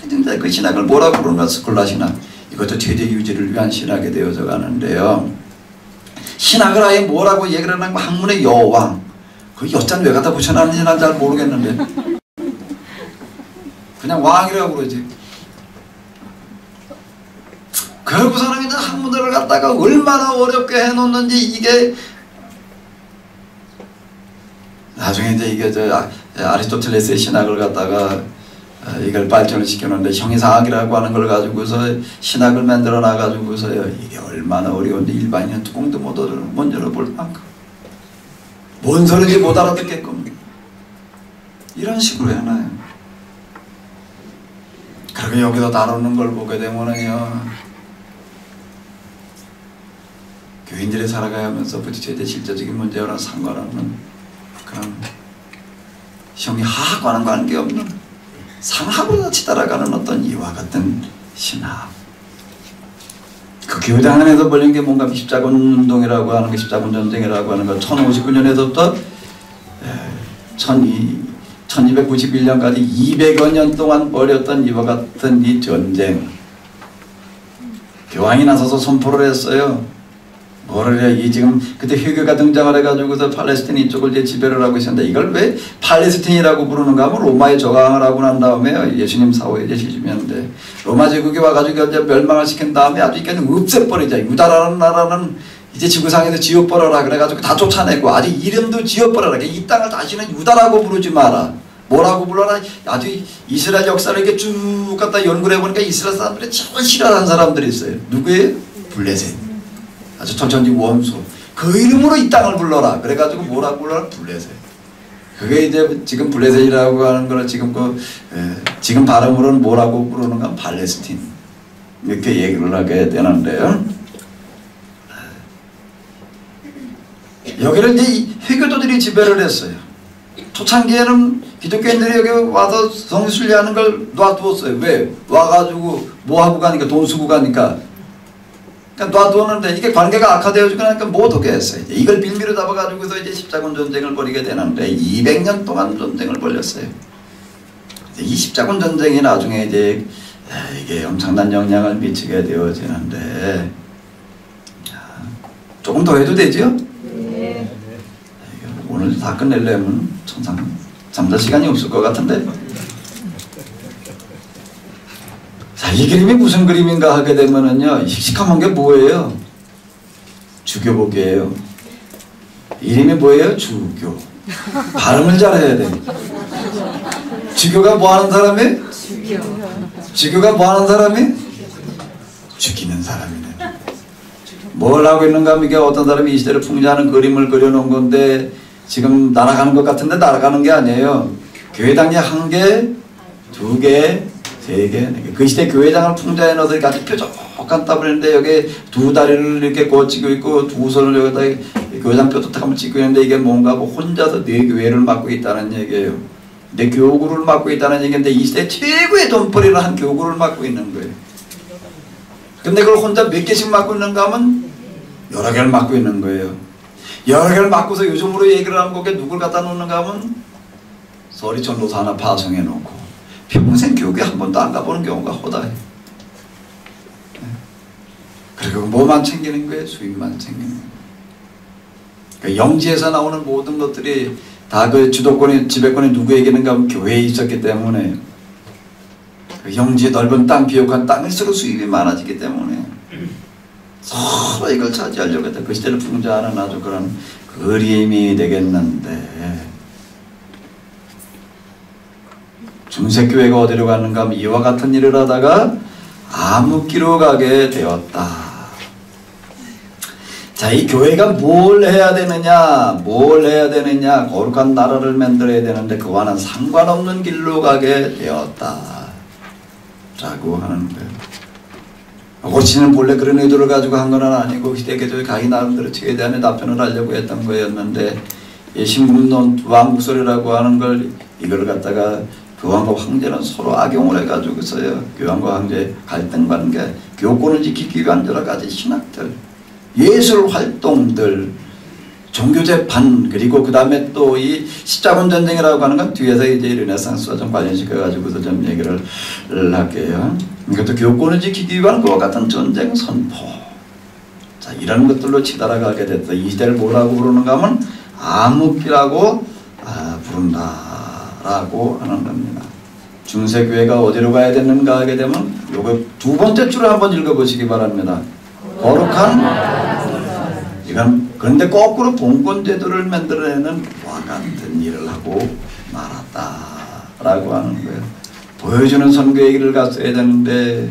상징자 그 신학을 뭐라고 부르는가? 스콜라 신학. 이것도 제재 유지를 위한 신학이 되어져 가는데요. 신학을 아예 뭐라고 얘기를 하는 거 학문의 여왕. 그 여자는 왜 갖다 붙여놨는지 난 잘 모르겠는데 그냥 왕이라고 그러지. 그러고서는 이제 학문들을 갖다가 얼마나 어렵게 해놓는지 이게 나중에 이제 이게 저 아리스토텔레스의 신학을 갖다가 이걸 발전을 시켜놓는데 형이상학이라고 하는 걸 가지고서 신학을 만들어 놔가지고서요 이게 얼마나 어려운데 일반인은 뚜껑도 못 열어볼 만큼 뭔 소리인지 못 알아듣게끔 이런 식으로 해놔요. 그리고 여기서 다루는 걸 보게 되면은요 교인들이 살아가면서 부딪혀야 실제적인 문제와는 상관없는 그런 형이 하하과는 관계없는 상하고 같이 따라가는 어떤 이와 같은 신학. 그 교회당 안에서 벌린 게 뭔가 십자군 운동이라고 하는 거, 십자군 전쟁이라고 하는 거 1059년에서부터 1291년까지 200여 년 동안 벌였던 이와 같은 이 전쟁. 교황이 나서서 선포를 했어요. 뭐를 해? 이 지금 그때 회교가 등장을 해가지고서 팔레스틴 이쪽을 이제 지배를 하고 있었는데 이걸 왜 팔레스틴이라고 부르는가 하면 로마에 저항을 하고 난 다음에 예수님 사후에 이제 70년대 로마 제국이 와가지고 이제 멸망을 시킨 다음에 아주 이렇게 없애버리자. 유다라는 나라는 이제 지구상에서 지워버려라 그래가지고 다 쫓아내고 아주 이름도 지워버려라. 이 땅을 다시는 유다라고 부르지 마라. 뭐라고 불러라. 아주 이스라엘 역사를 이렇게 쭉 갖다 연구를 해보니까 이스라엘 사람들이 제일 싫어하는 사람들이 있어요. 누구예요? 블레셋. 아주 천천지 원수. 그 이름으로 이 땅을 불러라. 그래가지고 뭐라고 불러라? 블레셋. 그게 이제 지금 블레셋이라고 하는 거는 지금 지금 발음으로는 뭐라고 부르는가? 팔레스틴. 이렇게 얘기를 하게 되는데요. 여기를 이제 회교도들이 지배를 했어요. 초창기에는 기독교인들이 여기 와서 성순례하는 걸 놔두었어요. 왜? 와가지고 뭐 하고 가니까 돈 쓰고 가니까. 그러니까 놔두었는데 이게 관계가 악화되어지고 나니까 못 오게 했어요. 이걸 빌미로 잡아가지고서 이제 십자군 전쟁을 벌이게 되는데 200년 동안 전쟁을 벌였어요. 이 십자군 전쟁이 나중에 이제 이게 엄청난 영향을 미치게 되어지는데 조금 더 해도 되죠? 네. 오늘 다 끝내려면 천상 잠잘 시간이 없을 것 같은데. 자, 이 그림이 무슨 그림인가 하게 되면은요, 씩씩한 게 뭐예요? 주교복이에요. 이름이 뭐예요? 주교. 발음을 잘해야 돼. 주교가 뭐 하는 사람이? 주교가 뭐 하는 사람이? 죽이는 사람이네. 뭘 하고 있는가 하면 이게 어떤 사람이 이 시대를 풍자하는 그림을 그려놓은 건데 지금 날아가는 것 같은데 날아가는 게 아니에요. 교회당이 1개, 2개, 3개. 그 시대 교회당을 풍자해 넣어서 아주 뾰족한 땀을 했는데 여기 2 다리를 이렇게 거치고 있고 2 손을 여기다 교회당 뾰족함을 찍고 있는데 이게 뭔가 뭐 혼자서 4교회를 맡고 있다는 얘기예요. 내 교구를 맡고 있다는 얘기인데 이 시대 최고의 돈벌이를 한 교구를 맡고 있는 거예요. 근데 그걸 혼자 몇 개씩 맡고 있는가 하면 여러 개를 맡고 있는 거예요. 여러 개를 맡고서 요즘으로 얘기를 하는 거게 누굴 갖다 놓는가 하면 서리천로사 하나 파송해 놓고 평생 교육에 한 번도 안 가보는 경우가 허다해. 그리고 뭐만 챙기는 거예요? 수입만 챙기는 거예요. 그러니까 영지에서 나오는 모든 것들이 다 그 주도권이, 지배권이 누구에게는가 하면 교회에 있었기 때문에 그 영지의 넓은 땅, 비옥한 땅일수록 수입이 많아지기 때문에 서로 이걸 차지하려고 했다. 그 시대를 풍자하는 아주 그런 그림이 되겠는데 중세교회가 어디로 가는가 하면 이와 같은 일을 하다가 암흑기로 가게 되었다. 자, 이 교회가 뭘 해야 되느냐, 거룩한 나라를 만들어야 되는데 그와는 상관없는 길로 가게 되었다 라고 하는 거예요. 고치는 본래 그런 의도를 가지고 한 건 아니고 시대계적이 자기 나름대로 책에 대한 답변을 하려고 했던 거였는데 이 신국론 왕국설이라고 하는 걸 이걸 갖다가 교황과 황제는 서로 악용을 해가지고서요, 교황과 황제 갈등 관계, 교권을 지키기 위한 여러 가지 신학들, 예술 활동들, 종교 재판 그리고 그 다음에 또 이 십자군 전쟁이라고 하는 건 뒤에서 이제 르네상스와 좀 관련시켜 가지고도 좀 얘기를 할게요. 이것도 교권을 지키기 위한 그와 같은 전쟁 선포. 자, 이런 것들로 치달아가게 됐다. 이 시대를 뭐라고 부르는가 하면 암흑기라고 부른다라고 하는 겁니다. 중세교회가 어디로 가야 되는가 하게 되면 요거 두 번째 줄을 한번 읽어보시기 바랍니다. 거룩한 이건 그런데 거꾸로 봉건제도를 만들어내는 와 같은 일을 하고 말았다라고 하는 거예요. 보여주는 선교의 길을 갔어야 되는데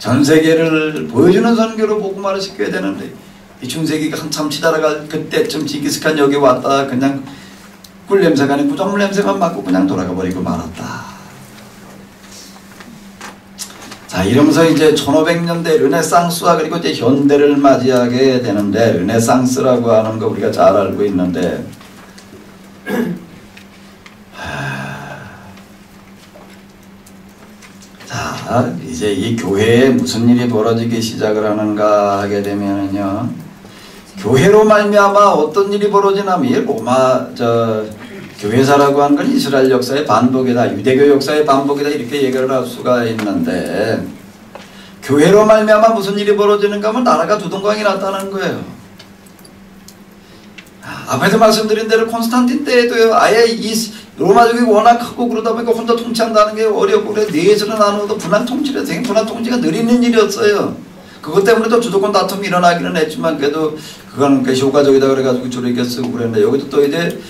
전 세계를 보여주는 선교로 복음화를 시켜야 되는데 이 중세기가 한참 치달아갈 그때쯤 징기스칸 여기 왔다 그냥 꿀 냄새가 아니고 구정물 냄새만 맡고 그냥 돌아가 버리고 말았다. 자, 이러면서 이제 1500년대 르네상스와 그리고 이제 현대를 맞이하게 되는데 르네상스라고 하는 거 우리가 잘 알고 있는데 자, 이제 이 교회에 무슨 일이 벌어지기 시작을 하는가 하게 되면은요. 교회로 말미암아 어떤 일이 벌어지냐면 이 로마 교회사라고 하는 건 이스라엘 역사의 반복이다, 유대교 역사의 반복이다 이렇게 얘기를 할 수가 있는데 교회로 말미암아 무슨 일이 벌어지는가 하면 나라가 두동강이 났다는 거예요. 앞에서 말씀드린 대로 콘스탄틴 때에도요, 아예 이 로마족이 워낙 크고 그러다 보니까 혼자 통치한다는 게 어렵고 그래 내에서는 나누어도 분한 통치를 되게 분한 통치가 느리는 일이었어요. 그것 때문에도 주도권 다툼이 일어나기는 했지만 그래도 그건 효과적이다 그래가지고 주로 이렇게 쓰고 그랬는데 여기도 또 이제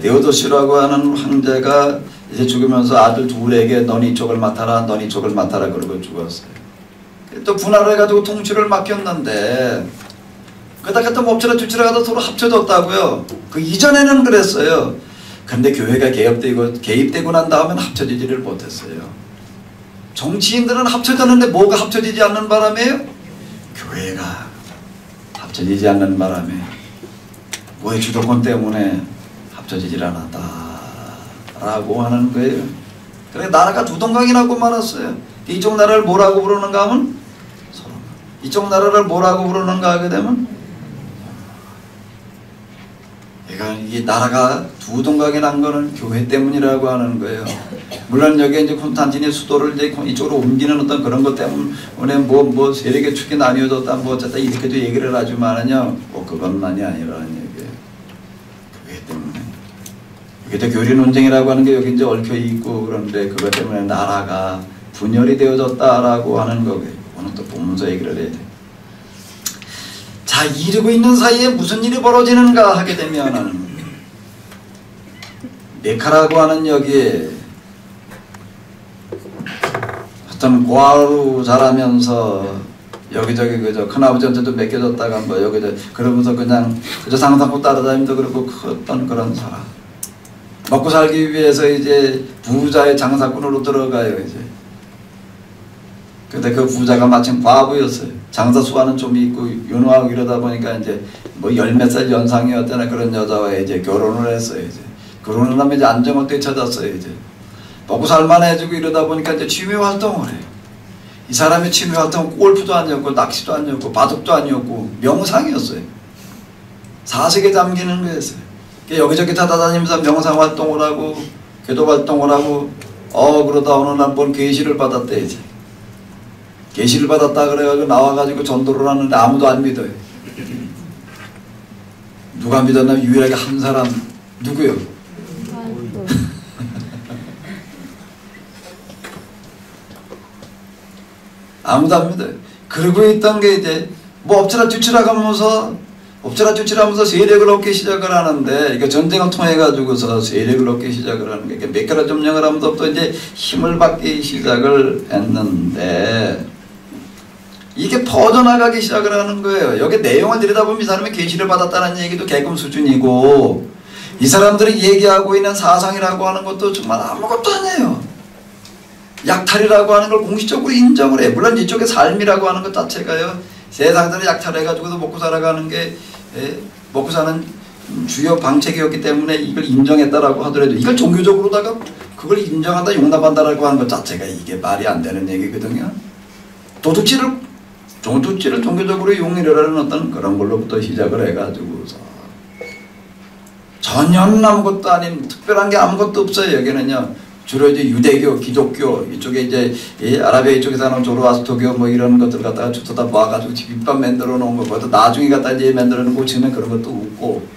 네오도시라고 하는 황제가 이제 죽으면서 아들 둘에게 넌 이쪽을 맡아라 넌 이쪽을 맡아라 그러고 죽었어요. 또 분할을 해가지고 통치를 맡겼는데 그러다가 또 멈춰라 뒤치라 가다 서로 합쳐졌다고요. 그 이전에는 그랬어요. 근데 교회가 개입되고 난 다음엔 합쳐지지를 못했어요. 정치인들은 합쳐졌는데 뭐가 합쳐지지 않는 바람에요? 교회가 합쳐지지 않는 바람에 뭐의 주도권 때문에 합쳐지질 않았다 라고 하는 거예요. 그래 나라가 두동강이 나고 말았어요. 이쪽 나라를 뭐라고 부르는가 하면 서로, 이쪽 나라를 뭐라고 부르는가 하게 되면 이 나라가 두동강이 난 거는 교회 때문이라고 하는 거예요. 물론 여기 이제 콘스탄틴이 수도를 이제 이쪽으로 옮기는 어떤 그런 것 때문에 뭐 세력의 축이 나뉘어졌다 뭐 어쨌다 이렇게도 얘기를 하지만은요, 뭐 그것만이 아니라는 얘기예요. 교회 때문에. 이게 또 교리 논쟁이라고 하는 게 여기 이제 얽혀 있고 그런데 그것 때문에 나라가 분열이 되어졌다라고 하는 거고요. 오늘 또 보면서 얘기를 해야 돼. 자, 이러고 있는 사이에 무슨 일이 벌어지는가 하게 되면은 메카라고 하는 여기에 어떤 고아로 자라면서 여기저기 그저 큰아버지한테도 맡겨졌다가 뭐 여기저 그러면서 그냥 그저 상상고 따라다니면서 그러고 어떤 그런 사람 먹고 살기 위해서 이제 부자의 장사꾼으로 들어가요 이제. 근데 그 부자가 마침 과부였어요. 장사 수완은 좀 있고 윤호하고 이러다 보니까 이제 뭐 10몇 살 연상이었다나 그런 여자와 이제 결혼을 했어요 이제. 결혼을 하면 이제 안정을 되찾았어요 이제. 먹고 살만해지고 이러다 보니까 이제 취미 활동을 해요. 이 사람의 취미 활동은 골프도 아니었고 낚시도 아니었고 바둑도 아니었고 명상이었어요. 사색에 잠기는 거였어요. 여기저기 다다니면서 명상 활동을 하고 기도 활동을 하고 그러다 어느 날 뭔 계시를 받았대 이제. 계시를 받았다 그래가지고 나와가지고 전도를 하는데 아무도 안 믿어요. 누가 믿었나 유일하게 한 사람 누구요? 아무도 안 믿어요. 그러고 있던 게 이제 뭐 엎치라 뒤치라 하면서 세력을 얻기 시작을 하는데 이게 전쟁을 통해 가지고서 세력을 얻기 시작을 하는 게 메카라 점령을 하면서 또 이제 힘을 받기 시작을 했는데 이게 퍼져나가기 시작을 하는 거예요. 여기 내용을 들여다보면 이 사람이 계시를 받았다는 얘기도 개금 수준이고 이 사람들이 얘기하고 있는 사상이라고 하는 것도 정말 아무것도 아니에요. 약탈이라고 하는 걸 공식적으로 인정을 해. 물론 이쪽의 삶이라고 하는 것 자체가요. 세상들을 약탈해가지고도 먹고 살아가는 게 먹고 사는 주요 방책이었기 때문에 이걸 인정했다라고 하더라도 이걸 종교적으로다가 그걸 인정한다 용납한다라고 하는 것 자체가 이게 말이 안 되는 얘기거든요. 도둑질을 종교적으로 용인하라는 어떤 그런 걸로부터 시작을 해가지고서 전혀 아무것도 아닌 특별한 게 아무것도 없어요. 여기는요. 주로 이제 유대교, 기독교 이쪽에 이제 이 아라비아 이쪽에 사는 조로아스토교 뭐 이런 것들 갖다가 주워다 모아가지고 집밥 만들어 놓은 거, 그것도 나중에 갖다 이제 만들어 놓고 지는 그런 것도 없고,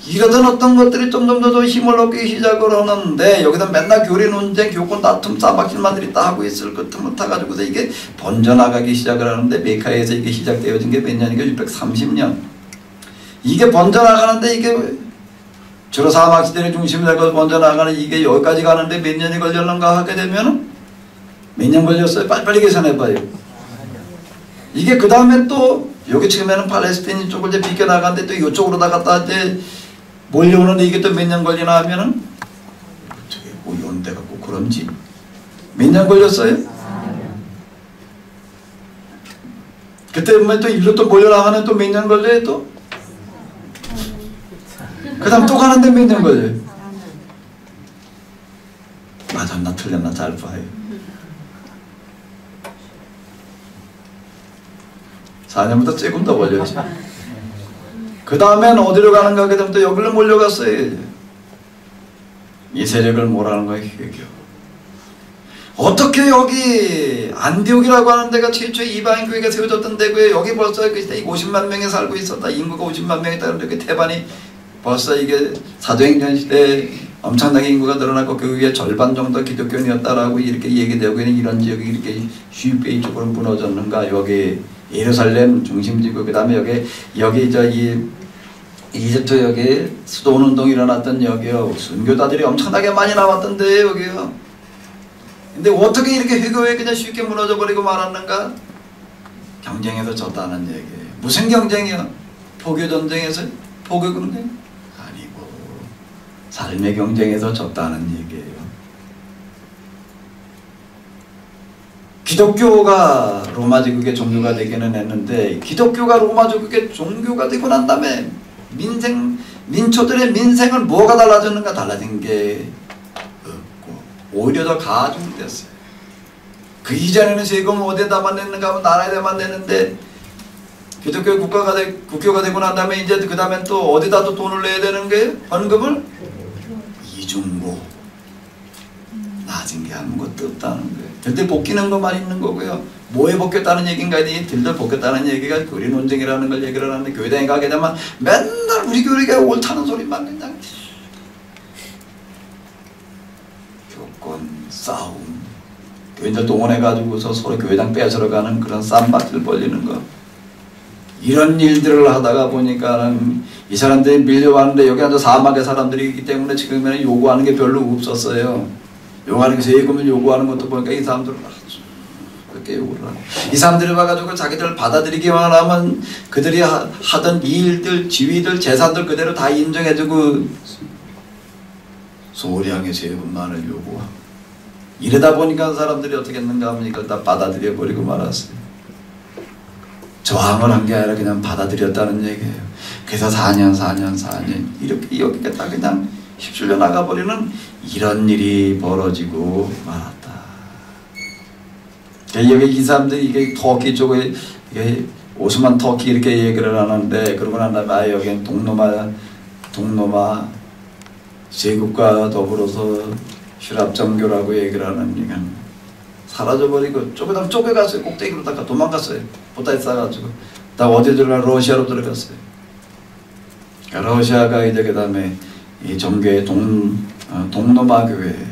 이러던 어떤 것들이 점점 더 힘을 얻기 시작을 하는데, 여기다 맨날 교리 논쟁, 교권 다툼, 싸박질만들이 있다 하고 있을 것 틈을 타가지고서 이게 번져나가기 시작을 하는데, 메카에서 이게 시작되어진 게 몇 년이니까 630년. 이게 번져나가는데 이게 주로 사막시대의 중심을 내고 번져나가는 이게 여기까지 가는데 몇 년이 걸렸는가 하게 되면 몇 년 걸렸어요? 빨리빨리 계산해봐요. 이게 그 다음에 또 여기 지금에는 팔레스타인 쪽을 이제 비껴나가는데 또 이쪽으로 나갔다 이제 몰려오는데 이게 또 몇 년 걸리나 하면은 어떻게 뭐 이런 데가 꼭 그런지 몇 년 걸렸어요? 그때 보면 또 일로 또 몰려나가는 또 몇 년 걸려요 또? 그 다음 또 가는데 몇 년 걸려요? 맞았나 틀렸나 잘 봐요. 4년보다 조금 더 걸렸지. 그 다음엔 어디로 가는가 하게 되면 또 여기로 몰려갔어요. 이 세력을 뭐라는 거예요? 회교. 어떻게 여기 안디옥이라고 하는 데가 최초의 이방인 교회가 세워졌던 데고요. 여기 벌써 50만 명이 살고 있었다. 인구가 50만 명이 있다. 그런데 테반이 벌써 이게 사도행전 시대에 엄청나게 인구가 늘어났고 그 위에 절반 정도 기독교인이었다라고 이렇게 얘기되고 있는 이런 지역이 이렇게 쉽게 이쪽으로 무너졌는가. 여기 예루살렘 중심지구, 그 다음에 여기 저기 이집트 여기 수도원운동이 일어났던 여기요. 순교자들이 엄청나게 많이 나왔던데 여기요. 근데 어떻게 이렇게 회교에 그냥 쉽게 무너져 버리고 말았는가? 경쟁에서 졌다는 얘기예요. 무슨 경쟁이요? 포교 전쟁에서? 포교 경쟁? 아니고 삶의 경쟁에서 졌다는 얘기예요. 기독교가 로마 제국의 종교가 되기는 했는데, 기독교가 로마 제국의 종교가 되고 난 다음에 민초들의 민생을 뭐가 달라졌는가? 달라진 게 없고 오히려 더 가중됐어요. 그 이전에는 세금을 어디에다만 냈는가 하면 나라에다만 냈는데, 기독교 국교가 되고 난 다음에 이제 그 다음엔 또 어디다 또 돈을 내야 되는 거예요? 헌금을? 이중고. 낮은 게 아무것도 없다는 거예요. 들들 볶이는 것만 있는 거고요. 뭐에 볶였다는 얘기인가? 들들 볶였다는 얘기가 교리 논쟁이라는 걸 얘기를 하는데, 교회당에 가게 되면 맨날 우리 교리가 옳다는 소리만 그냥 교권 싸움, 교인들 동원해가지고서 서로 교회당 빼앗으러 가는 그런 쌈박질 벌리는 거, 이런 일들을 하다가 보니까는 이 사람들이 밀려왔는데, 여기 앉아 사막의 사람들이기 때문에 지금에는 요구하는 게 별로 없었어요. 요구하는 게 세금을 요구하는 것도 보니까 이 사람들은 그렇게 요구를 하고, 이 사람들이 와가지고 자기들 받아들이기만 하면 그들이 하던 일들, 지위들, 재산들 그대로 다 인정해주고 소량의 세금만을 요구하고, 이러다 보니까 사람들이 어떻게 했는가 하면 이걸 다 받아들여 버리고 말았어요. 저항을 한 게 아니라 그냥 받아들였다는 얘기예요. 그래서 4년 이렇게 여기가 다 그냥 휩쓸려 나가버리는 이런 일이 벌어지고 말았다. 여기 이 사람들이 이게 터키 쪽에 이게 오스만 터키 이렇게 얘기를 하는데, 그러고 난 다음에 여기는 동로마 제국과 더불어서 슈랍정교라고 얘기를 하는, 그냥 사라져버리고 쪼개갔어요. 꼭대기로 다 도망갔어요. 보따리 싸가지고 다 어디 들어가? 러시아로 들어갔어요. 그러니까 러시아가 이제 그 다음에 이 정교회 동로마 교회,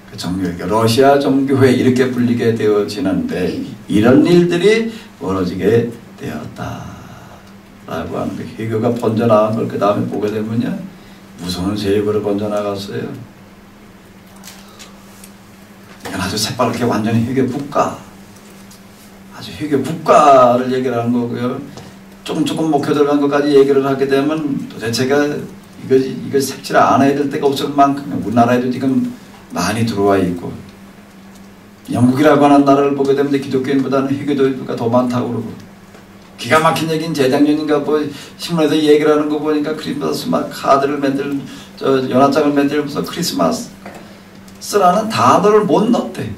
그 정교회, 러시아 정교회 이렇게 불리게 되어지는데, 이런 일들이 벌어지게 되었다라고 하는 거. 회교가 번져나간 걸 그 다음에 보게 되면요, 무서운 세력으로 번져나갔어요. 이건 아주 새빨갛게 완전히 회교 국가, 아주 회교 국가를 얘기를 하는 거고요. 조금 먹혀 들어간 것까지 얘기를 하게 되면 도대체가 이거 색칠 안 해야 될 때가 없을 만큼 우리나라에도 지금 많이 들어와 있고, 영국이라고 하는 나라를 보게 되면 기독교인보다는 회교도가 더 많다고 그러고, 기가 막힌 얘기는 재작년인가 뭐 신문에서 얘기를 하는 거 보니까 크리스마스 카드를 연합장을 만들면서 크리스마스라는 단어를 못 넣었대.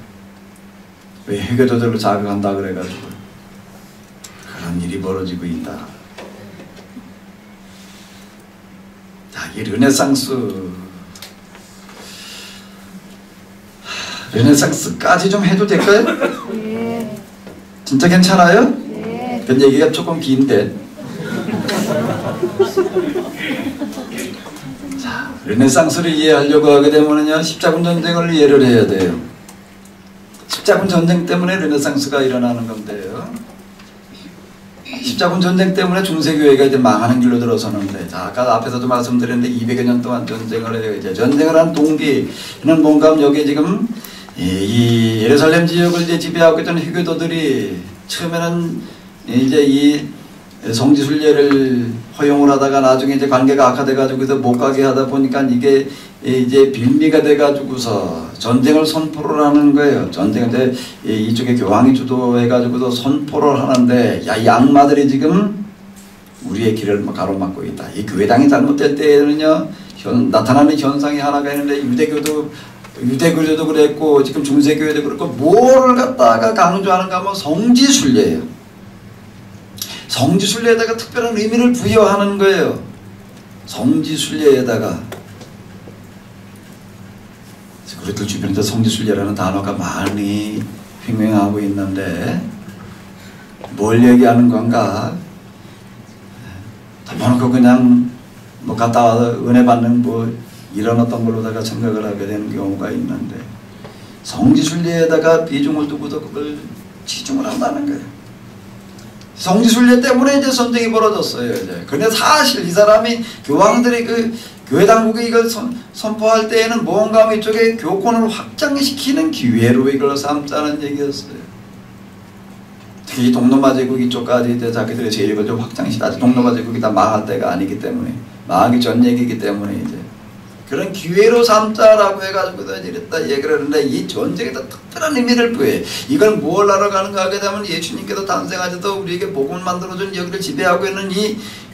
왜? 회교도들을 자극한다 그래가지고. 그런 일이 벌어지고 있다. 이 르네상스까지 좀 해도 될까요? 네. 진짜 괜찮아요? 네. 그 얘기가 조금 긴데. 자, 르네상스를 이해하려고 하게 되면요, 십자군 전쟁을 이해를 해야 돼요. 십자군 전쟁 때문에 르네상스가 일어나는 건데요. 십자군 전쟁 때문에 중세교회가 이제 망하는 길로 들어서는데, 자, 아까 앞에서도 말씀드렸는데 200여 년 동안 전쟁을 해요. 이제 전쟁을 한 동기는 뭔가 하면 여기에 지금 이 예루살렘 지역을 이제 지배하고 있던 회교도들이 처음에는 이제 이 성지순례를 허용을 하다가 나중에 이제 관계가 악화돼가지고 못 가게 하다 보니까 이게 이제 빌미가 돼가지고서 전쟁을 선포를 하는 거예요. 전쟁을 이쪽에 교황이 주도해가지고서 선포를 하는데, 야, 이 악마들이 지금 우리의 길을 가로막고 있다. 이 교회당이 잘못될 때에는요, 나타나는 현상이 하나가 있는데, 유대교회도 그랬고 지금 중세교회도 그렇고, 뭐를 갖다가 강조하는가 하면 성지순례예요. 성지순례에다가 특별한 의미를 부여하는 거예요. 성지순례에다가. 우리들 주변에서 성지순례라는 단어가 많이 횡행하고 있는데 뭘 얘기하는 건가? 덮어놓고 그냥 뭐 갔다 와서 은혜 받는 뭐 이런 어떤 걸로다가 생각을 하게 되는 경우가 있는데, 성지순례에다가 비중을 두고도 그걸 치중을 한다는 거예요. 성지순례 때문에 이제 전쟁이 벌어졌어요. 이제. 근데 사실 이 사람이 교황들이 그 교회 당국이 이걸 선포할 때에는 뭔가 이쪽에 교권을 확장시키는 기회로 이걸 삼자는 얘기였어요. 특히 동로마 제국 이쪽까지 이제 자기들의 세력을 좀 확장시키다. 아직 동로마 제국이 다 망할 때가 아니기 때문에, 망하기 전 얘기이기 때문에 이제 그런 기회로 삼자라고 해가지고 이랬다 얘기를 하는데, 이 전쟁에다 특별한 의미를 부여해. 이걸 뭘 하러 가는가 하게 되면 예수님께서 탄생하셔서 우리에게 복음을 만들어준 여기를 지배하고 있는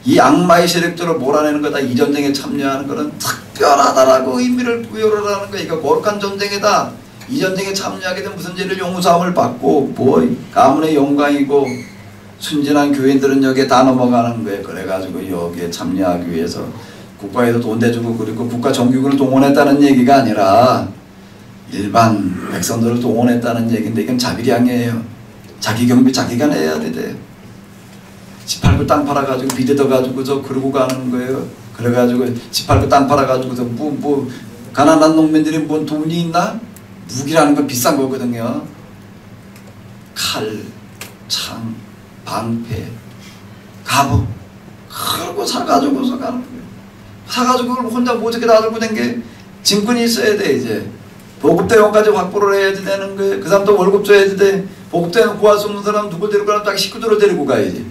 이 악마의 세력들을 몰아내는 거다. 이 전쟁에 참여하는 것은 특별하다라고 의미를 부여를 하는 거야. 이거 거룩한 전쟁이다. 이 전쟁에 참여하게 되면 무슨 죄를 용서함을 받고 뭐 가문의 영광이고, 순진한 교인들은 여기에 다 넘어가는 거예요. 그래가지고 여기에 참여하기 위해서 국가에도 돈 대주고, 그리고 국가 정규군을 동원했다는 얘기가 아니라 일반 백성들을 동원했다는 얘기인데, 이건 자비량이에요. 자기 경비 자기가 내야 돼. 18구 땅 팔아가지고 비대 둬가지고서 그러고 가는 거예요. 그래가지고 18구 땅 팔아가지고서 뭐 가난한 농민들이 뭔 돈이 있나? 무기라는 건 비싼 거거든요. 칼, 창, 방패, 갑옷, 그러고 사가지고서 가는 거예요. 사가지고 혼자 모자게 다 들고 댕게 짐꾼이 있어야 돼. 이제 보급대원까지 확보를 해야지 되는 거예요. 그 사람도 월급 줘야지 돼. 보급대원 구할 수 없는 사람 누굴 데리고 가면 자기 식구들을 데리고 가야지.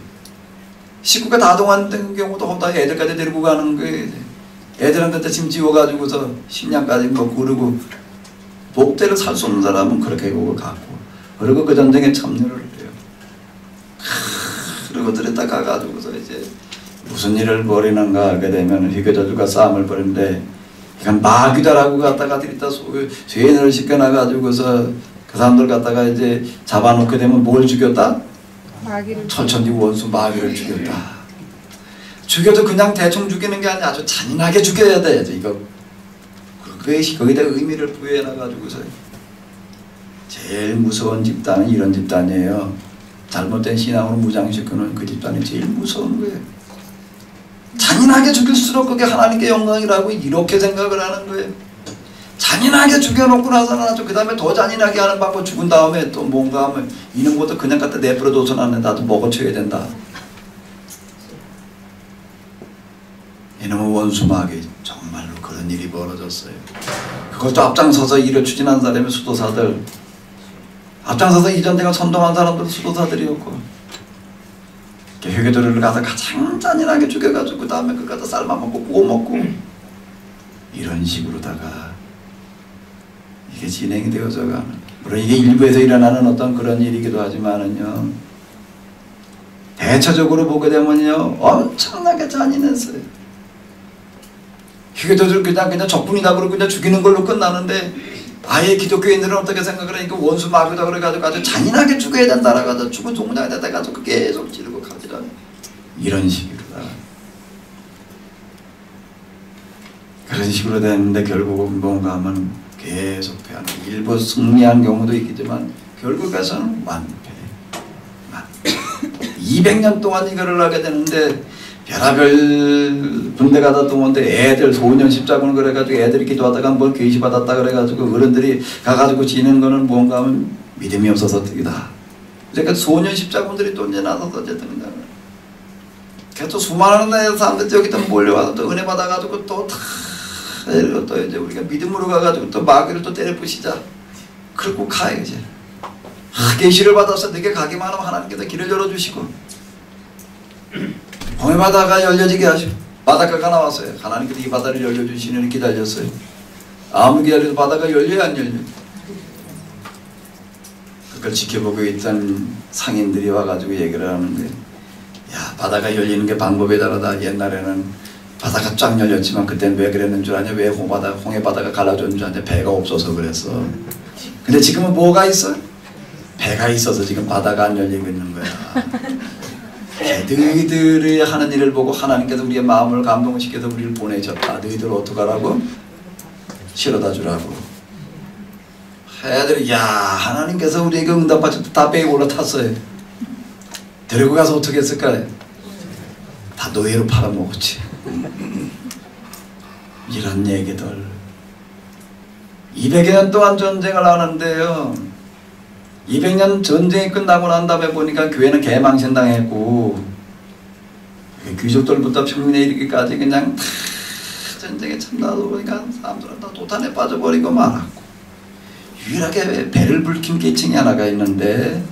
식구가 다 동원된 경우도 없다. 애들까지 데리고 가는 거예요. 애들한테 짐 지워가지고서 식량까지 뭐 고르고, 보급대를 살 수 없는 사람은 그렇게 그걸 갖고, 그리고 그 전쟁에 참여를 해요. 그리고 들었다 가가지고서 이제 무슨 일을 벌이는가 하게 되면 회교자들과 싸움을 벌이는데, 이건 마귀다라고 갖다가 들이다 죄인을 시켜놔가지고서 그 사람들 갖다가 이제 잡아놓게 되면 뭘 죽였다? 마귀를. 천천히 원수 마귀를 죽였다. 죽여도 그냥 대충 죽이는 게 아니라 아주 잔인하게 죽여야 돼. 이거 거기다 의미를 부여해놔가지고서. 제일 무서운 집단은 이런 집단이에요. 잘못된 신앙으로 무장시키는 그 집단이 제일 무서운 거예요. 잔인하게 죽일수록 그게 하나님께 영광이라고 이렇게 생각을 하는 거예요. 잔인하게 죽여놓고 나서는 아주 그 다음에 더 잔인하게 하는 방법, 죽은 다음에 또 뭔가 하면 이런 것도 그냥 갖다 내버려둬서는 안 돼. 나도 먹어쳐야 된다. 이놈의 원수마귀, 정말로 그런 일이 벌어졌어요. 그것도 앞장서서 일을 추진한 사람이 수도사들, 앞장서서 이 전쟁을 선동한 사람들은 수도사들이었고, 회교도를 가서 가장 잔인하게 죽여가지고 그 다음에 그걸 갖다 삶아먹고 구워먹고, 이런 식으로다가 이게 진행이 되어서 가는, 물론 이게 일부에서 일어나는 어떤 그런 일이기도 하지만은요, 대체적으로 보게 되면요 엄청나게 잔인했어요. 회교도들 그냥 적군이다 그러고 그냥 죽이는 걸로 끝나는데, 아예 기독교인들은 어떻게 생각을 하니까 원수 마귀다 그래가지고 아주 잔인하게 죽여야 된다라고 해서 죽은 종장에다 대가지고 계속 찌르고 가지라, 이런 식으로다. 그런 식으로 됐는데 결국은 뭔가 하면 계속 패하는, 일부 승리한 경우도 있겠지만 결국에서는 완패. 200년 동안 이거를 하게 되는데 별하별 군대 가다 또 오는데 애들 소년 십자군을 그래가지고 애들이 기도하다가 뭘 계시 받았다 그래가지고 어른들이 가가지고 지는 거는 뭔가 하면 믿음이 없어서 득이다. 그러니까 소년 십자군들이 또 이제 나서서 어쨌든 계속 수많은 사람들이 여기 또 몰려와서 또 은혜 받아가지고 또 이제 우리가 믿음으로 가가지고 또 마귀를 또 때려 부시자. 그리고 가야지. 계시를 받아서 내게 가기만 하면 하나님께서 길을 열어주시고 홍해 바다가 열려지게 하시고 바닷가가 나왔어요. 하나님께서 이 바다를 열려주시는 기다렸어요. 아무 기다려도 바다가 열려야 안 열려. 그걸 지켜보고 있던 상인들이 와가지고 얘기를 하는데, 야, 바다가 열리는 게 방법에 다르다. 옛날에는 바다가 쫙 열렸지만 그때는 왜 그랬는 줄 아냐? 왜 홍해 바다가 갈라졌는 줄 아냐? 배가 없어서 그랬어. 근데 지금은 뭐가 있어? 배가 있어서 지금 바다가 안 열리고 있는 거야. 너희들이 하는 일을 보고 하나님께서 우리의 마음을 감동시켜서 우리를 보내셨다. 너희들 어떡하라고? 실어다 주라고. 애들이 야, 하나님께서 우리에게 응답받쳐서 다 배에 올라탔어요. 데리고 가서 어떻게 했을까? 다 노예로 팔아먹었지. 이런 얘기들. 200년 동안 전쟁을 하는데요, 200년 전쟁이 끝나고 난 다음에 보니까 교회는 개망신당했고 귀족들부터 평민에 이르기까지 그냥 다 전쟁에 참나도 보니까 사람들은 다 도탄에 빠져버리고 말았고, 유일하게 배를 불킨 계층이 하나가 있는데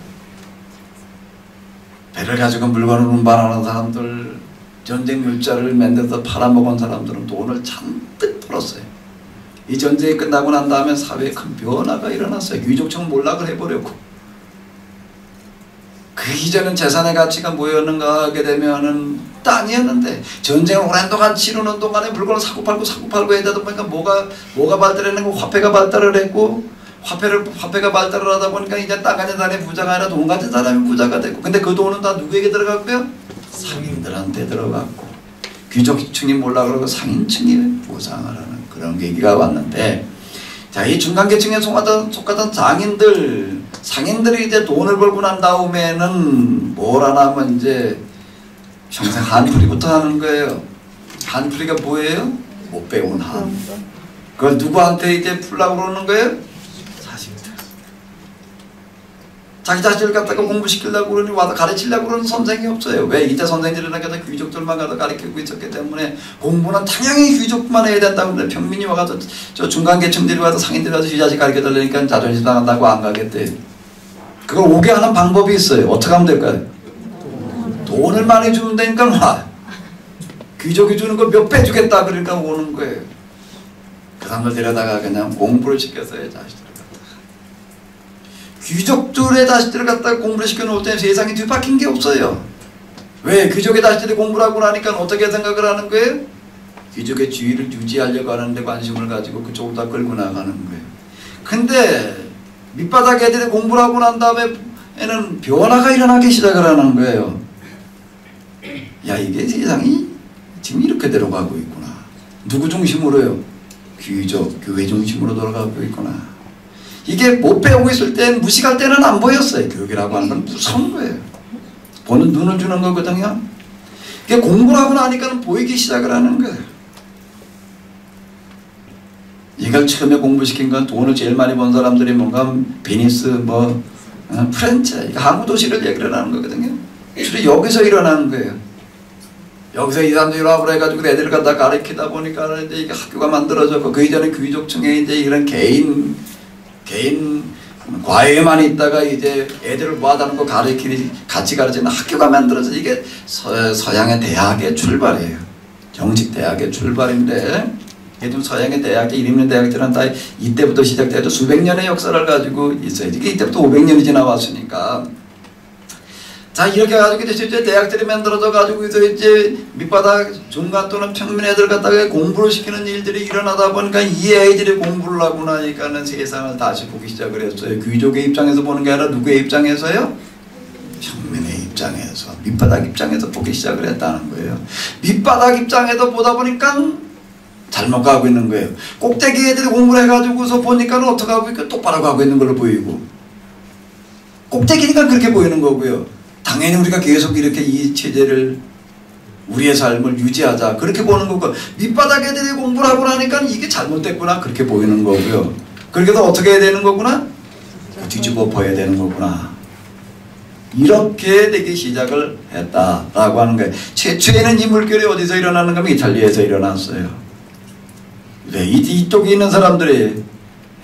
배를 가지고 물건을 운반하는 사람들, 전쟁 율자를 만들어서 팔아먹은 사람들은 돈을 잔뜩 벌었어요. 이 전쟁이 끝나고 난 다음에 사회에 큰 변화가 일어났어요. 귀족층 몰락을 해버렸고, 그 이전은 재산의 가치가 뭐였는가 하게 되면은 땅이었는데 전쟁을 오랜 동안 치르는 동안에 물건을 사고 팔고 해야 되다 보니까 뭐가 발달했는가? 화폐가 발달을 했고, 화폐가 발달을 하다 보니까 이제 땅 가진 사람이 부자가 아니라 돈 가진 사람이 부자가 됐고, 근데 그 돈은 다 누구에게 들어갔고요? 상인들한테 들어갔고, 귀족층이 몰락을 하고 상인층이 부상을 하는 그런 계기가 왔는데, 자, 이 중간계층에 속하던 상인들이 이제 돈을 벌고 난 다음에는 뭘 하나 하면 이제 평생 한풀이부터 하는 거예요. 한풀이가 뭐예요? 못 배운 한. 그걸 누구한테 이제 풀라고 그러는 거예요? 자식들. 자기 자식을 갖다가 공부시키려고 그러니 와서 가르치려고 그러는 선생이 없어요. 왜? 이때 선생들이나 가서 귀족들만 가서 가르치고 있었기 때문에 공부는 당연히 귀족만 해야 된다고 그러는데 평민이 와서 저 중간계층들이 와서 상인들이 와서 이 자식 가르쳐달라니까 자존심 상한다고 안 가겠대. 그걸 오게 하는 방법이 있어요. 어떻게 하면 될까요? 돈을 많이 주면 되니까 와. 귀족이 주는 거 몇 배 주겠다 그러니까 오는 거예요. 그 사람들 데려다가 그냥 공부를 시켜서요, 자식들을 갖다가. 귀족들의 자식들을 갖다가 공부를 시켜놓을 때 세상이 뒤바뀐 게 없어요. 왜? 귀족의 자식들이 공부를 하고 나니까 어떻게 생각을 하는 거예요? 귀족의 지위를 유지하려고 하는데 관심을 가지고 그쪽으로 다 끌고 나가는 거예요. 근데 밑바닥 애들이 공부를 하고 난 다음에는 변화가 일어나기 시작을 하는 거예요. 야, 이게 세상이 지금 이렇게 들어가고 있구나. 누구 중심으로요? 귀족, 교회 중심으로 돌아가고 있구나. 이게 못 배우고 있을 땐, 무식할 때는 안 보였어요. 교육이라고 하는 건 무서운 거예요. 보는 눈을 주는 거거든요. 이게 공부를 하고 나니까 보이기 시작을 하는 거예요. 이걸 처음에 공부시킨 건 돈을 제일 많이 번 사람들이 뭔가 베니스, 프렌체, 항구 도시를 얘기를 하는 거거든요. 주로 여기서 일어나는 거예요. 여기서 이 사람들이 유학을 해가지고 애들을 갖다 가르치다 보니까 이제 이게 학교가 만들어졌고, 그 이전에 귀족층에 이제 이런 개인 과외만 있다가 이제 애들을 모아다는 거 같이 가르치는 학교가 만들어져. 이게 서양의 대학의 출발이에요. 정식 대학의 출발인데, 요즘 서양의 대학, 이름 있는 대학들은 다 이때부터 시작돼서 수백 년의 역사를 가지고 있어요. 이게 이때부터 500년이 지나왔으니까. 자, 이렇게 해가지고 이제 대학들이 만들어져 가지고 이제 밑바닥 중간 또는 평민 애들 갖다가 공부를 시키는 일들이 일어나다 보니까 이 애들이 공부를 하고 나니까는 세상을 다시 보기 시작을 했어요. 귀족의 입장에서 보는 게 아니라 누구의 입장에서요? 평민의 입장에서, 밑바닥 입장에서 보기 시작을 했다는 거예요. 밑바닥 입장에서 보다 보니까 잘못 가고 있는 거예요. 꼭대기 애들이 공부를 해가지고서 보니까 어떻게 하고 있고 똑바로 가고 있는 걸로 보이고, 꼭대기니까 그렇게 보이는 거고요. 당연히 우리가 계속 이렇게 이 체제를, 우리의 삶을 유지하자 그렇게 보는 거고, 밑바닥 애들이 공부를 하고 나니까 이게 잘못됐구나 그렇게 보이는 거고요. 그렇게 해서 어떻게 해야 되는 거구나? 뒤집어 봐야 되는 거구나. 이렇게 되기 시작을 했다라고 하는 거예요. 최초에는 이 물결이 어디서 일어나는가 하면 이탈리아에서 일어났어요. 네, 이쪽에 있는 사람들이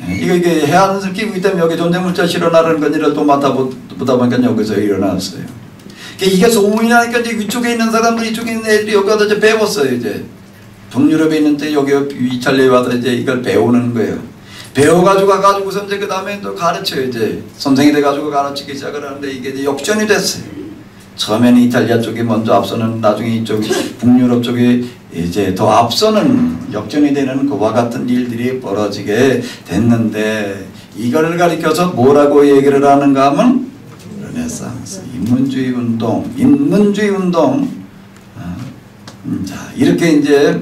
이게 해안을 끼고 있다면 여기 존재물자 실어나르는 건지를 또 맡아보다 보니까 여기서 일어났어요. 이게 소문이 나니까 이제 위쪽에 있는 사람들이, 이쪽에 있는 애들이 여기 와서 이제 배웠어요. 이제 북유럽에 있는데 여기 이탈리아에 와서 이제 이걸 배우는 거예요. 배워가지고 가가지고서 이제 그 다음에 또 가르쳐요. 이제 선생이 돼가지고 가르치기 시작을 하는데 이게 이제 역전이 됐어요. 처음에는 이탈리아 쪽이 먼저 앞서는, 나중에 이쪽 북유럽 쪽이 이제 더 앞서는 역전이 되는 그와 같은 일들이 벌어지게 됐는데, 이걸 가리켜서 뭐라고 얘기를 하는가 하면 르네상스, 인문주의 운동, 자 이렇게 이제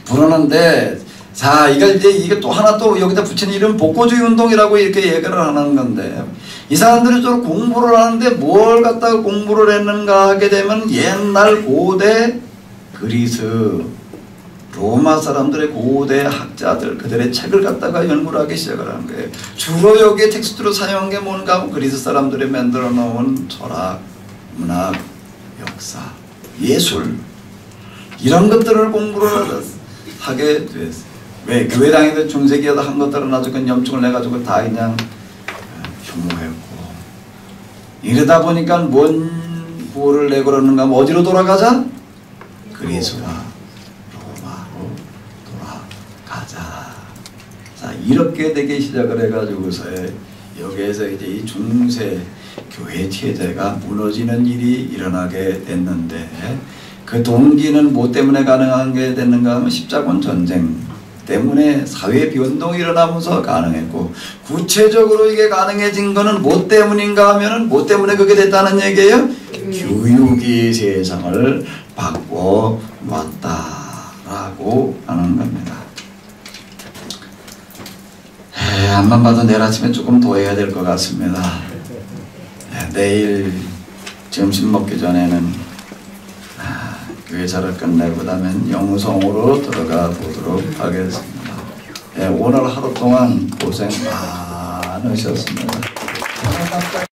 부르는데, 자 이걸 이제 이게 또 하나 또 여기다 붙인 이름 복고주의 운동이라고 이렇게 얘기를 하는 건데, 이 사람들이 좀 공부를 하는데 뭘 갖다가 공부를 했는가 하게 되면 옛날 고대 그리스, 로마 사람들의 고대 학자들, 그들의 책을 갖다가 연구를 하기 시작을 하는 거예요. 주로 여기에 텍스트로 사용한 게 뭔가 하면 그리스 사람들이 만들어 놓은 철학, 문학, 역사, 예술, 이런 것들을 공부를 하게 됐어요. 왜? 교회 다니던 중세기에도 한 것들은 아주 그 염증을 내가지고 다 그냥 혐오했고, 이러다 보니까 뭔 구호를 내고 그러는가 하면 어디로 돌아가자? 그리스와 로마로 돌아가자. 자, 이렇게 되기 시작을 해가지고서 여기에서 이제 이 중세 교회 체제가 무너지는 일이 일어나게 됐는데, 그 동기는 뭐 때문에 가능한 게 됐는가 하면 십자군 전쟁 때문에 사회 변동이 일어나면서 가능했고, 구체적으로 이게 가능해진 거는 뭐 때문인가 하면은 뭐 때문에 그게 됐다는 얘기예요? 교육이 세상을 바꿔왔다라고 하는 겁니다. 앞만 봐도 내일 아침에 조금 더 해야 될 것 같습니다. 내일 점심 먹기 전에는 교회사를 끝내고 그다음에 영성으로 들어가 보도록 하겠습니다. 오늘 하루 동안 고생 많으셨습니다.